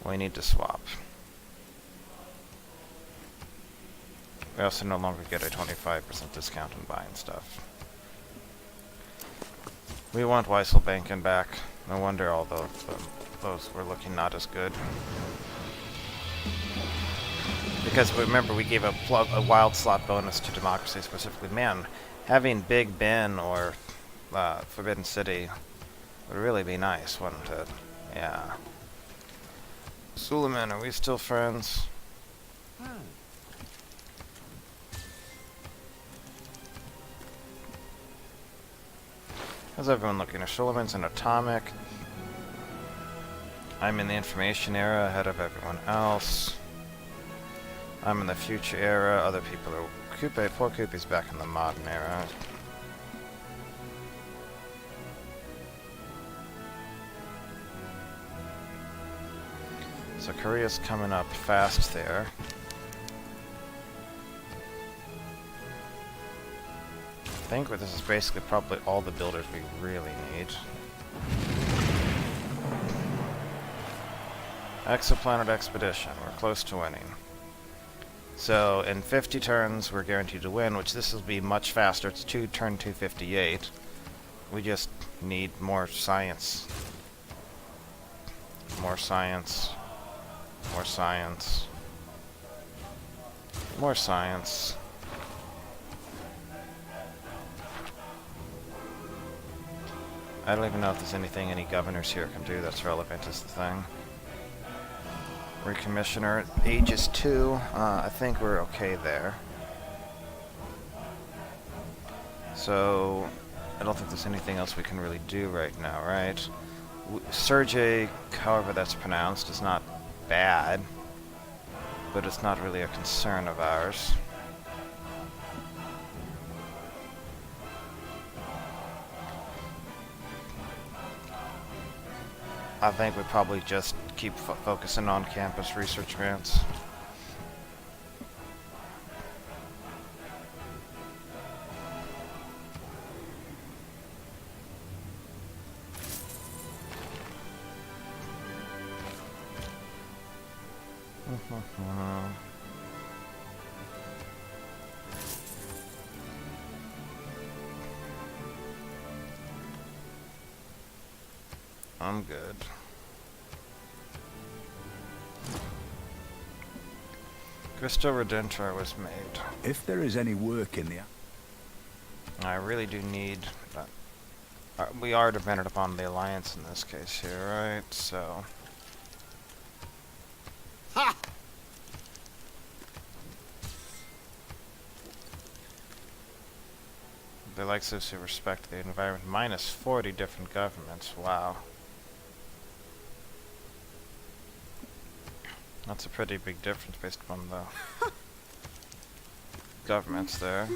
We need to swap. We also no longer get a 25% discount on buying stuff. We want Weisselbanken back. No wonder all those were looking not as good. Because remember, we gave a wild slot bonus to democracy specifically. Man, having Big Ben or Forbidden City would really be nice, wouldn't it? Yeah. Suleiman, are we still friends? How's everyone looking? Suleiman's an atomic. I'm in the information era ahead of everyone else. I'm in the future era. Other people are... Poor Koopy's back in the modern era. So Korea's coming up fast there. think this is basically probably all the builders we really need. Exoplanet Expedition. We're close to winning. So in 50 turns, we're guaranteed to win, which this will be much faster. It's turn 258. We just need more science. More science. More science. More science. I don't even know if there's anything any governors here can do that's relevant is the thing. Recommissioner, age is 2. I think we're okay there. So, I don't think there's anything else we can really do right now, right? Sergei, however that's pronounced, is not bad, but it's not really a concern of ours. I think we probably just keep focusing on campus research grants. I'm good. Crystal Redentor was made. If there is any work in the... I really do need... we are dependent upon the Alliance in this case here, right? So... Ha! They like those who respect the environment. Minus 40 different governments. Wow. That's a pretty big difference based upon the governments there.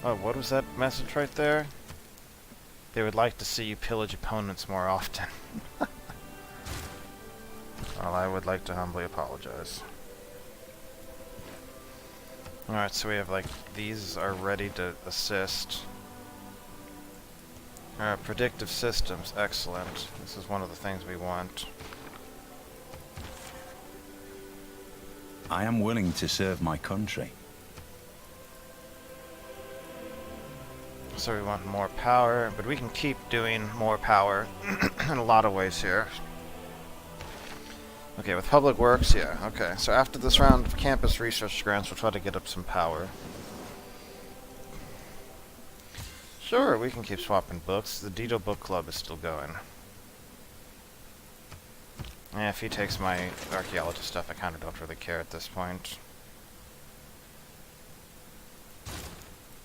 Oh, what was that message right there? They would like to see you pillage opponents more often. Well, I would like to humbly apologize. Alright, so we have like, these are ready to assist. Predictive systems, excellent. This is one of the things we want. I am willing to serve my country. So we want more power, but we can keep doing more power in a lot of ways here. Okay, with public works, yeah, okay. So after this round of campus research grants, we'll try to get up some power. Sure, we can keep swapping books. The Dito Book Club is still going. Yeah, if he takes my archaeology stuff, I kind of don't really care at this point.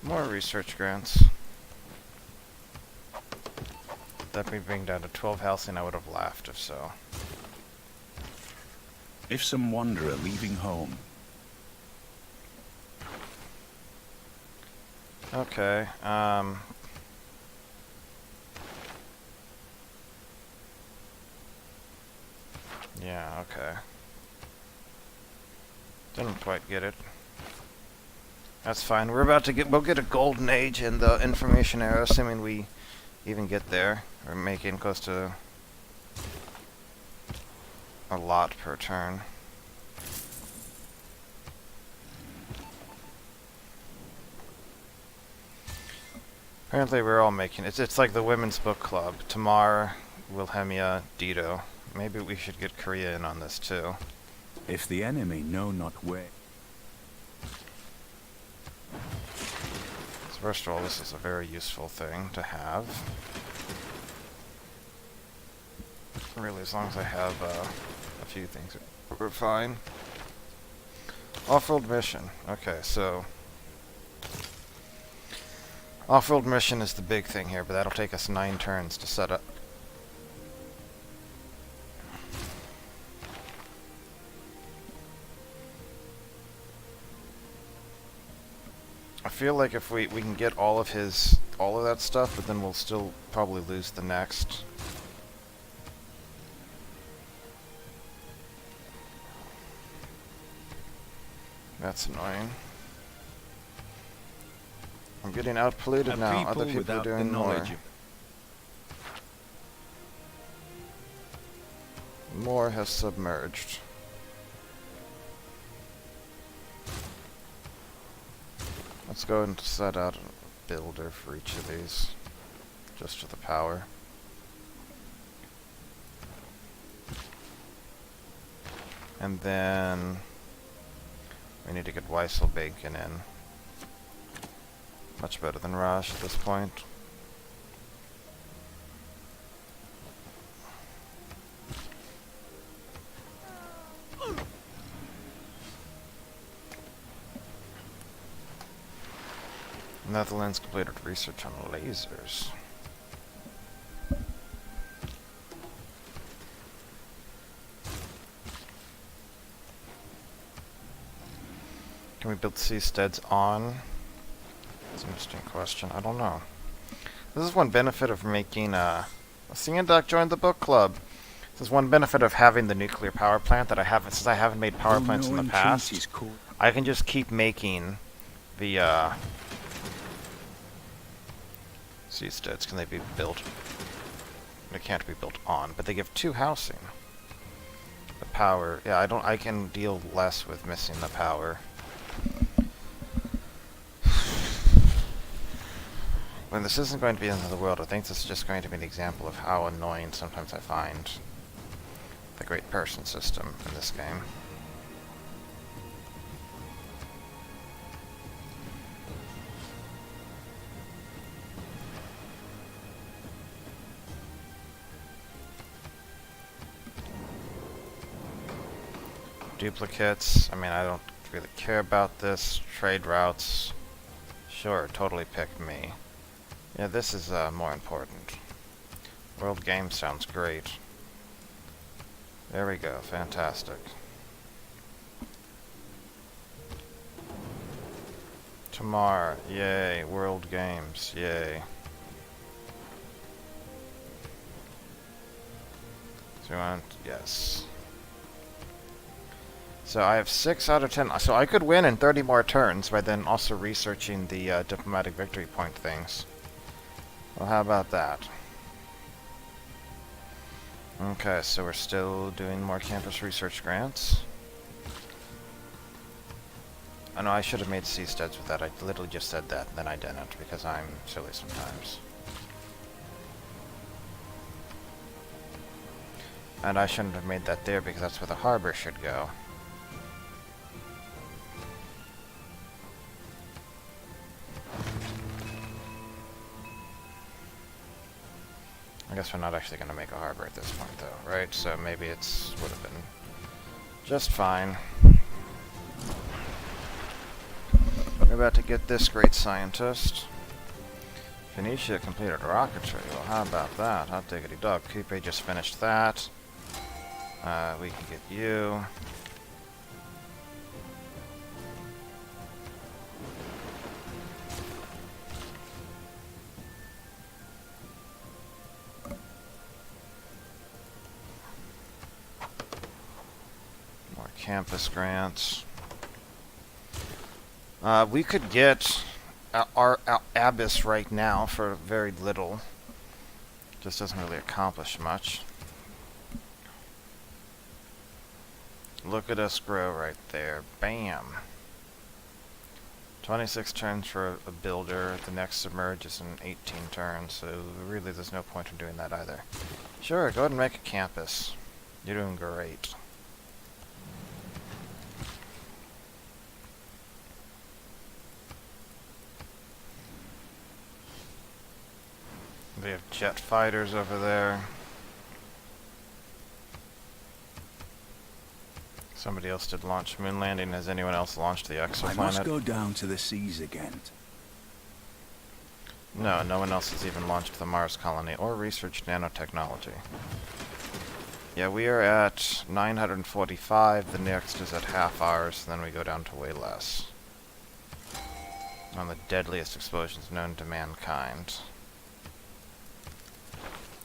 More research grants. That me bring down to 12 halcyon, I would have laughed if so. If some wanderer leaving home... Okay, yeah, okay. Didn't quite get it. That's fine. We'll get a golden age in the information era, assuming we even get there. We're making close to a lot per turn. Apparently we're all making it. It's like the women's book club. Tamar, Wilhelmia, Dito. Maybe we should get Korea in on this too. If the enemy know not where... So first of all, this is a very useful thing to have. Really, as long as I have a few things, we're fine. Off-world mission. Okay, so... Off-world mission is the big thing here, but that'll take us 9 turns to set up. I feel like if we can get all of that stuff, but then we'll still probably lose the next. That's annoying. I'm getting outpolluted now. Other people are without the doing more. knowledge of More has submerged. Let's go and set out a builder for each of these. Just for the power. And then we need to get Weissel Bacon in. Much better than Raj at this point. Netherlands completed research on lasers. Can we build seasteads on? That's an interesting question. I don't know. This is one benefit of making Cianduck joined the book club. This is one benefit of having the nuclear power plant that I haven't, since I haven't made power plants in the past. I can just keep making the seasteads. Can they be built? They can't be built on, but they give 2 housing. The power, yeah, I can deal less with missing the power. When this isn't going to be the end of the world, I think this is just going to be an example of how annoying sometimes I find the great person system in this game. Duplicates, I mean, I don't really care about this. Trade routes, sure, totally pick me. Yeah, this is more important. World game sounds great. There we go, fantastic. Tomorrow, yay, World Games, yay. So we want, yes. So I have 6 out of 10, so I could win in 30 more turns by then also researching the diplomatic victory point things. Well, how about that? Okay, so we're still doing more campus research grants. I know I should have made seasteads with that. I literally just said that, and then I didn't, because I'm silly sometimes. And I shouldn't have made that there, because that's where the harbor should go. I guess we're not actually going to make a harbor at this point, though, right? So maybe it's would have been just fine. We're about to get this great scientist. Phoenicia completed rocketry. Well, how about that? Hot diggity dog. Coupe just finished that. We can get you. Campus grants. We could get our Abyss right now for very little. Just doesn't really accomplish much. Look at us grow right there. Bam. 26 turns for a builder. The next submerge is in 18 turns, so really there's no point in doing that either. Sure, go ahead and make a campus. You're doing great. They have jet fighters over there. Somebody else did launch moon landing. Has anyone else launched the exoplanet? I must go down to the seas again. No, no one else has even launched the Mars colony or researched nanotechnology. Yeah, we are at 945. The next is at half hours, and then we go down to way less. On the deadliest explosions known to mankind.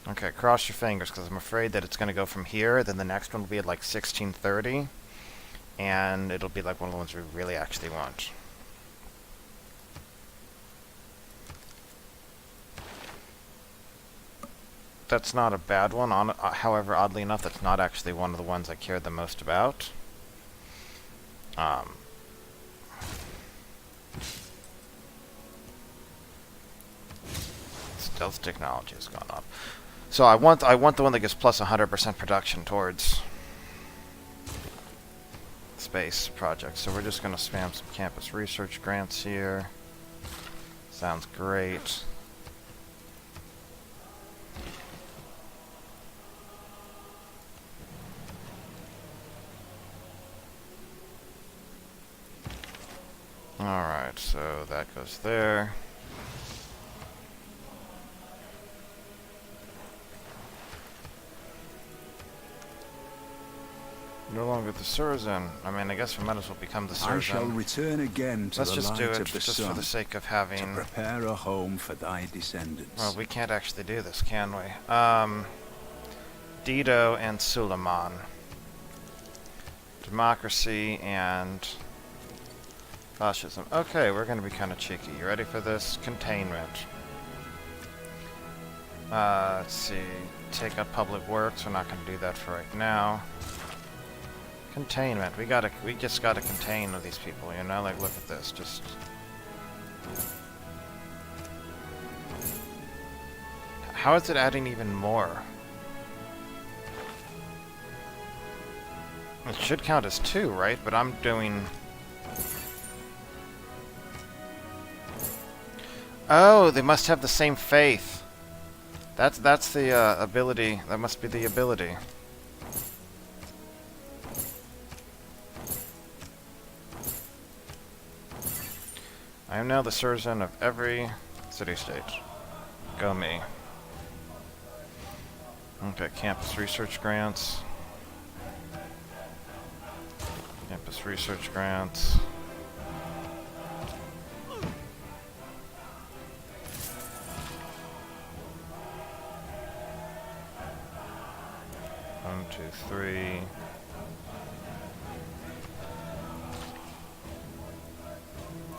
Okay, cross your fingers, because I'm afraid that it's going to go from here, then the next one will be at like 1630, and it'll be like one of the ones we really actually want. That's not a bad one. However, oddly enough, that's not actually one of the ones I care the most about. Stealth technology has gone up. So I want the one that gives plus 100% production towards space projects. So we're just going to spam some campus research grants here. Sounds great. Alright, so that goes there. No longer the Surzan. I mean, I guess we might as well become the Surzan. I shall return again to Let's the just light do it, of the just sun, for the sake of to having... prepare a home for thy descendants. Well, we can't actually do this, can we? Dido and Suleiman. Democracy and... fascism. Okay, we're going to be kind of cheeky. You ready for this? Containment. Let's see. Take up public works. We're not going to do that for right now. Containment. We just gotta contain these people, you know? Like, look at this. Just... how is it adding even more? It should count as 2, right? But I'm doing... oh, they must have the same faith. That's the ability. That must be the ability. I am now the Surzan of every city-state. Go me. Okay, campus research grants. Campus research grants. One, two, three.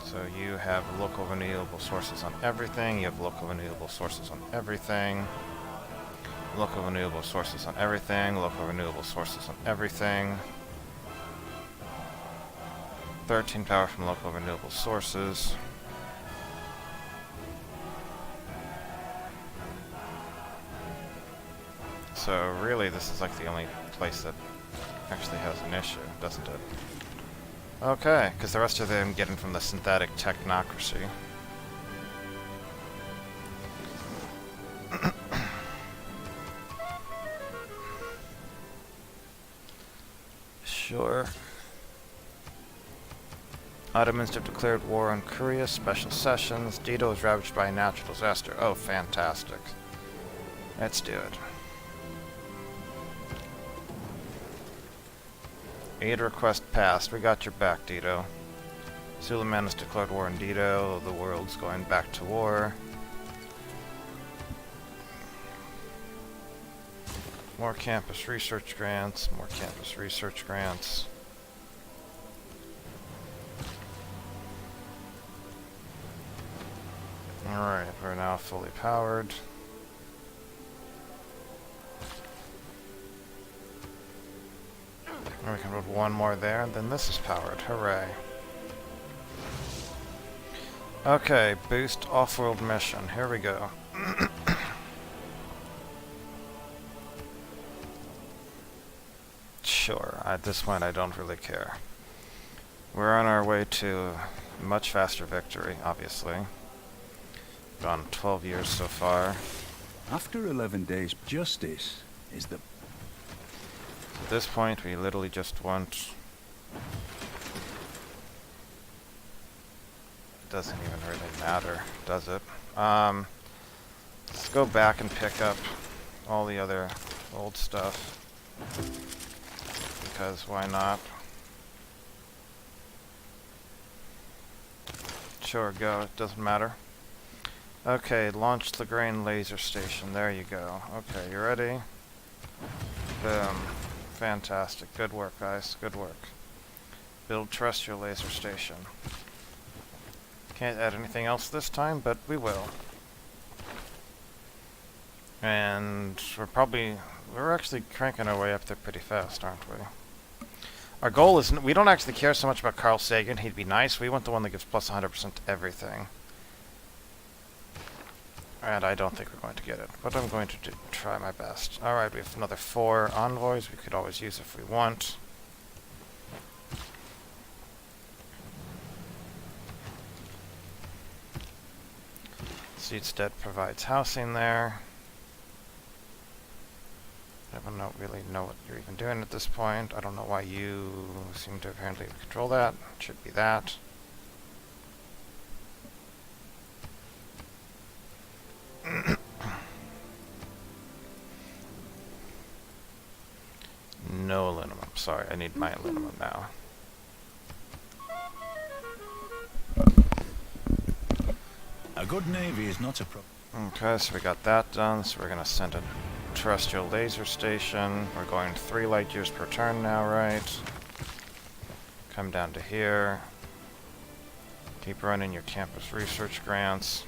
So you have local renewable sources on everything. You have local renewable sources on everything. Local renewable sources on everything. Local renewable sources on everything. 13 power from local renewable sources. So really, this is like the only place that actually has an issue, doesn't it? Okay, because the rest of them getting from the synthetic technocracy. Sure. Ottomans have declared war on Korea. Special sessions. Dido is ravaged by a natural disaster. Oh, fantastic. Let's do it. Aid request passed. We got your back, Dido. Suleiman has declared war on Dido. The world's going back to war. More campus research grants. More campus research grants. Alright, we're now fully powered. And we can put one more there, and then this is powered. Hooray. Okay, boost off-world mission. Here we go. Sure, at this point I don't really care. We're on our way to a much faster victory, obviously. Gone 12 years so far. After 11 days, justice is the... At this point, we literally just want... it doesn't even really matter, does it? Let's go back and pick up all the other old stuff. Because why not? Sure, go. It doesn't matter. Okay, launch Lagrange laser station. There you go. Okay, you ready? Boom. Fantastic. Good work, guys. Good work. Build terrestrial laser station. Can't add anything else this time, but we will. And we're actually cranking our way up there pretty fast, aren't we? Our goal is, we don't actually care so much about Carl Sagan. He'd be nice. We want the one that gives plus 100% to everything. And I don't think we're going to get it, but I'm going to try my best. Alright, we have another 4 envoys we could always use if we want. Seedstead provides housing there. I don't really know what you're even doing at this point. I don't know why you seem to apparently control that. It should be that. No aluminum. Sorry, I need my aluminum now. A good navy is not a problem. Okay, so we got that done. So we're going to send a terrestrial laser station. We're going 3 light years per turn now, right? Come down to here. Keep running your campus research grants.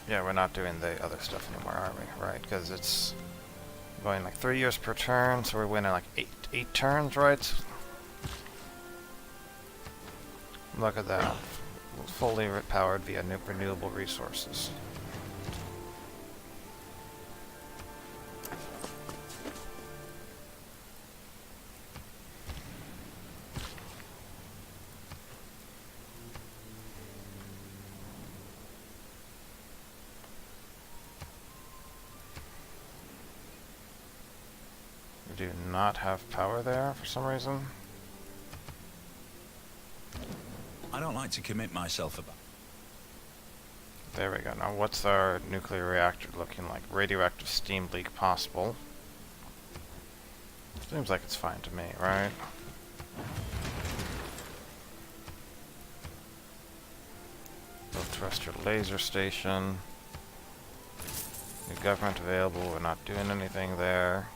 Yeah, we're not doing the other stuff anymore, are we? Right, because it's going like 3 years per turn, so we're winning like 8 turns, right? Look at that. Fully powered via renewable resources. We do not have power there for some reason. I don't like to commit myself about. There we go. Now what's our nuclear reactor looking like? Radioactive steam leak possible. Seems like it's fine to me, right? Build terrestrial laser station. New government available. We're not doing anything there.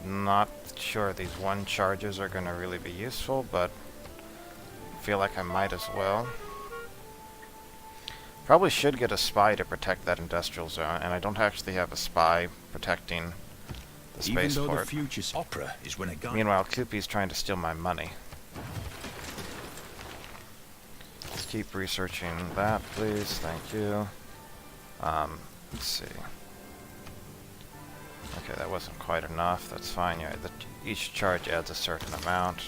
Not sure these 1 charges are going to really be useful, but I feel like I might as well. Probably should get a spy to protect that industrial zone, and I don't actually have a spy protecting the Even though the spaceport. future's opera is when a guy. Meanwhile, Koopy's trying to steal my money. Let's keep researching that, please. Thank you. Let's see. Okay, that wasn't quite enough. That's fine. Yeah, each charge adds a certain amount.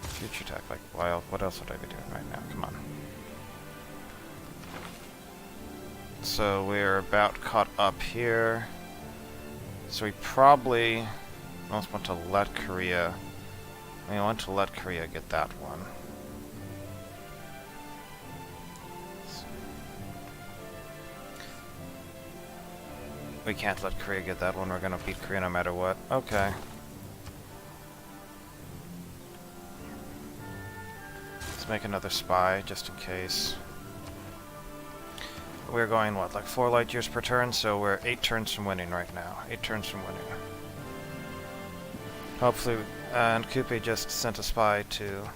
Future attack, like wild. What else would I be doing right now? Come on. So we're about caught up here. So we probably almost want to let Korea. We want to let Korea get that one. We can't let Korea get that one. We're gonna beat Korea no matter what. Okay. Let's make another spy, just in case. We're going, what, like 4 light years per turn? So we're 8 turns from winning right now. 8 turns from winning. Hopefully, and Koopy just sent a spy to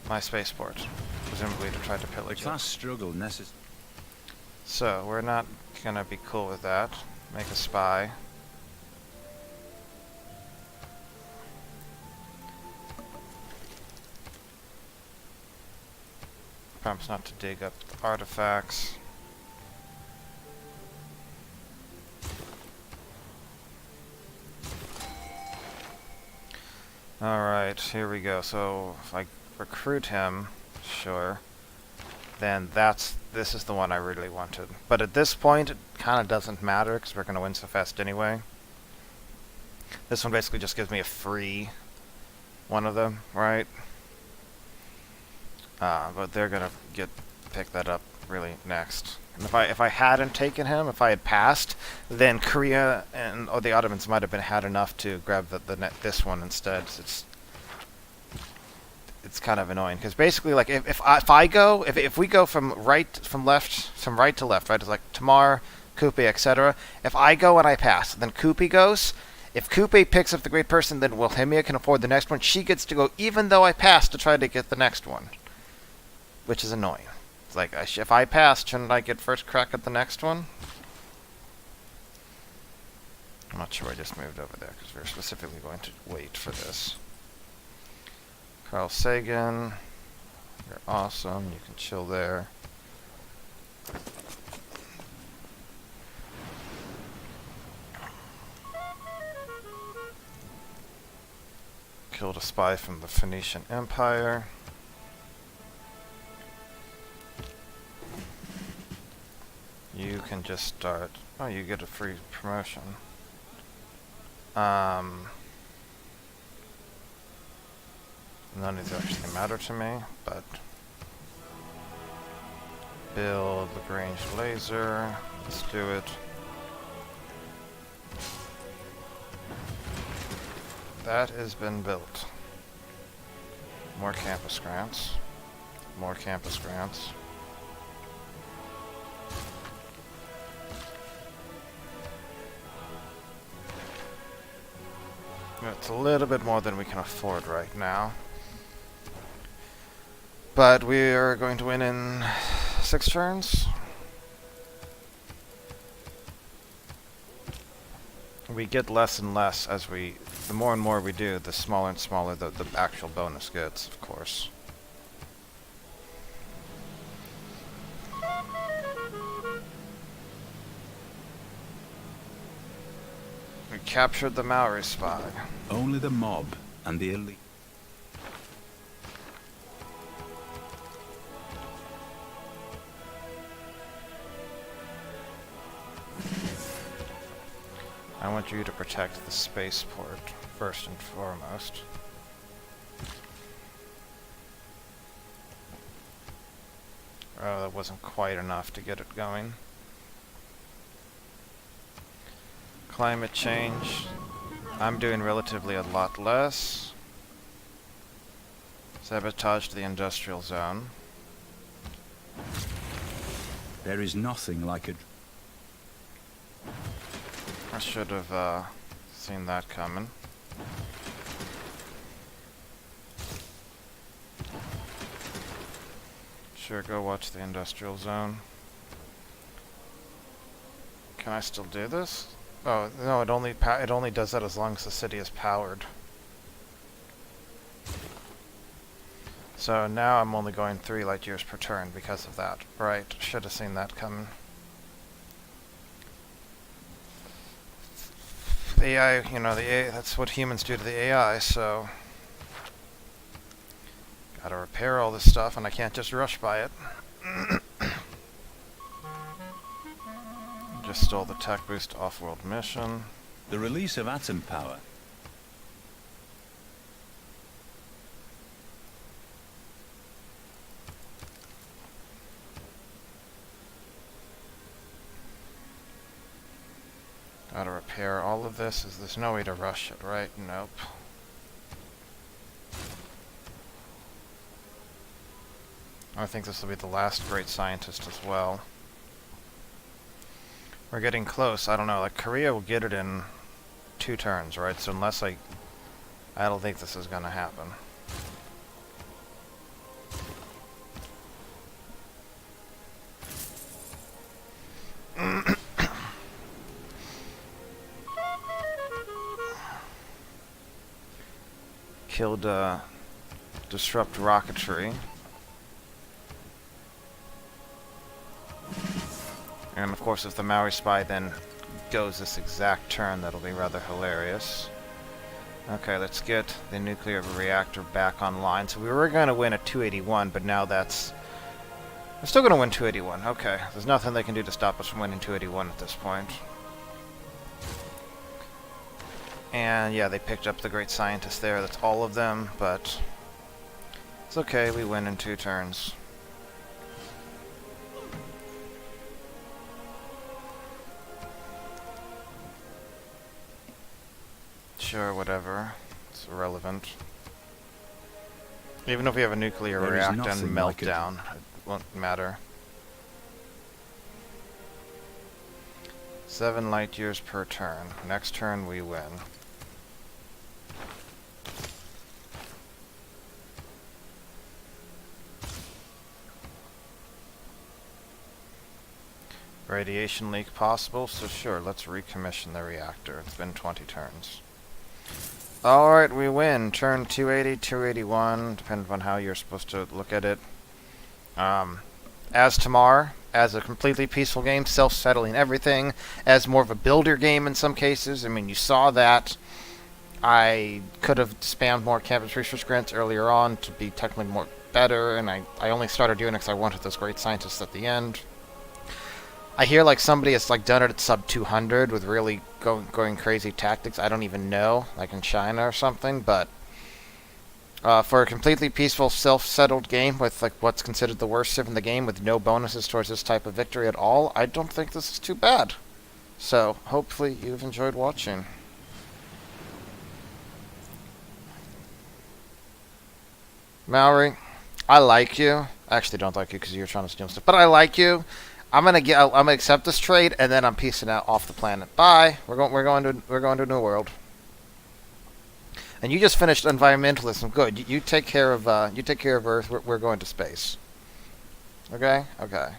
my spaceport, presumably to try to pillage it. Class struggle necessary. So, we're not gonna be cool with that. Make a spy. Promise not to dig up the artifacts. Alright, here we go. So, if I recruit him, sure, then this is the one I really wanted. But at this point, it kind of doesn't matter, because we're going to win so fast anyway. This one basically just gives me a free one of them, right? But they're going to pick that up really next. And if I hadn't taken him, if I had passed, then Korea and the Ottomans might have had enough to grab this one instead. it's kind of annoying because basically, like, if we go from right to left, right, it's like Tamar, Kupe, etc. If I go and I pass, then Kupe goes. If Kupe picks up the great person, then Wilhelmia can afford the next one. She gets to go even though I pass to try to get the next one, which is annoying. It's like, if I pass, shouldn't I get first crack at the next one? I'm not sure I just moved over there because we're specifically going to wait for this. Carl Sagan, you're awesome. You can chill there. Killed a spy from the Phoenician Empire. You can just start. Oh, you get a free promotion. None of these actually matter to me, but build Lagrange laser. Let's do it. That has been built. More campus grants. More campus grants. It's a little bit more than we can afford right now. But we are going to win in 6 turns. We get less and less as the more and more we do, the smaller and smaller the actual bonus gets, of course. We captured the Maori spy. Only the mob and the elite. I want you to protect the spaceport, first and foremost. Oh, that wasn't quite enough to get it going. Climate change. I'm doing relatively a lot less. Sabotage the industrial zone. There is nothing like a... I should have seen that coming. Sure, go watch the industrial zone. Can I still do this? Oh no, it only does that as long as the city is powered. So now I'm only going 3 light years per turn because of that. Right, should have seen that coming. AI, you know, the AI, that's what humans do to the AI, so gotta repair all this stuff, and I can't just rush by it. Just stole the tech boost off-world mission. The release of atom power. Gotta repair all of this. There's no way to rush it, right? Nope. I think this will be the last great scientist as well. We're getting close. I don't know, like Korea will get it in 2 turns, right? So unless I don't think this is gonna happen. Killed disrupt rocketry. And of course if the Maori spy then goes this exact turn, that'll be rather hilarious. Okay, let's get the nuclear reactor back online. So we were going to win at 281, but now that's... We're still going to win 281. Okay, there's nothing they can do to stop us from winning 281 at this point. And yeah, they picked up the great scientist there. That's all of them, but it's okay. We win in 2 turns. Sure, whatever. It's irrelevant. Even if we have a nuclear There is reactor and nothing like it. meltdown, it won't matter. 7 light years per turn. Next turn we win. Radiation leak possible, so sure, let's recommission the reactor. It's been 20 turns. Alright, we win. Turn 280, 281, depending on how you're supposed to look at it. As Tamar, as a completely peaceful game, self-settling everything, as more of a builder game in some cases. I mean, you saw that. I could have spammed more campus research grants earlier on to be technically more better, and I only started doing it because I wanted those great scientists at the end. I hear like somebody has like done it at sub 200 with really going crazy tactics. I don't even know, like in China or something. But for a completely peaceful, self-settled game with like what's considered the worst civ in the game, with no bonuses towards this type of victory at all, I don't think this is too bad. So hopefully you've enjoyed watching. Mallory, I like you. I actually don't like you because you're trying to steal stuff, but I like you. I'm gonna accept this trade, and then I'm peacing out off the planet. Bye. We're going to a new world. And you just finished environmentalism. Good. You take care of Earth. We're going to space. Okay. Okay.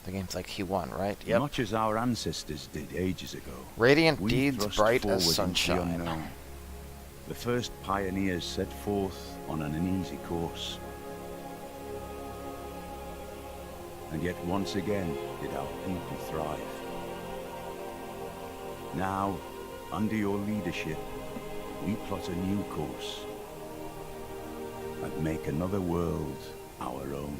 The game's like he won, right? Yep. Much as our ancestors did ages ago. Radiant we deeds thrust bright forward as into the sunshine. unknown. The first pioneers set forth on an uneasy course. And yet once again did our people thrive. Now, under your leadership, we plot a new course and make another world our own.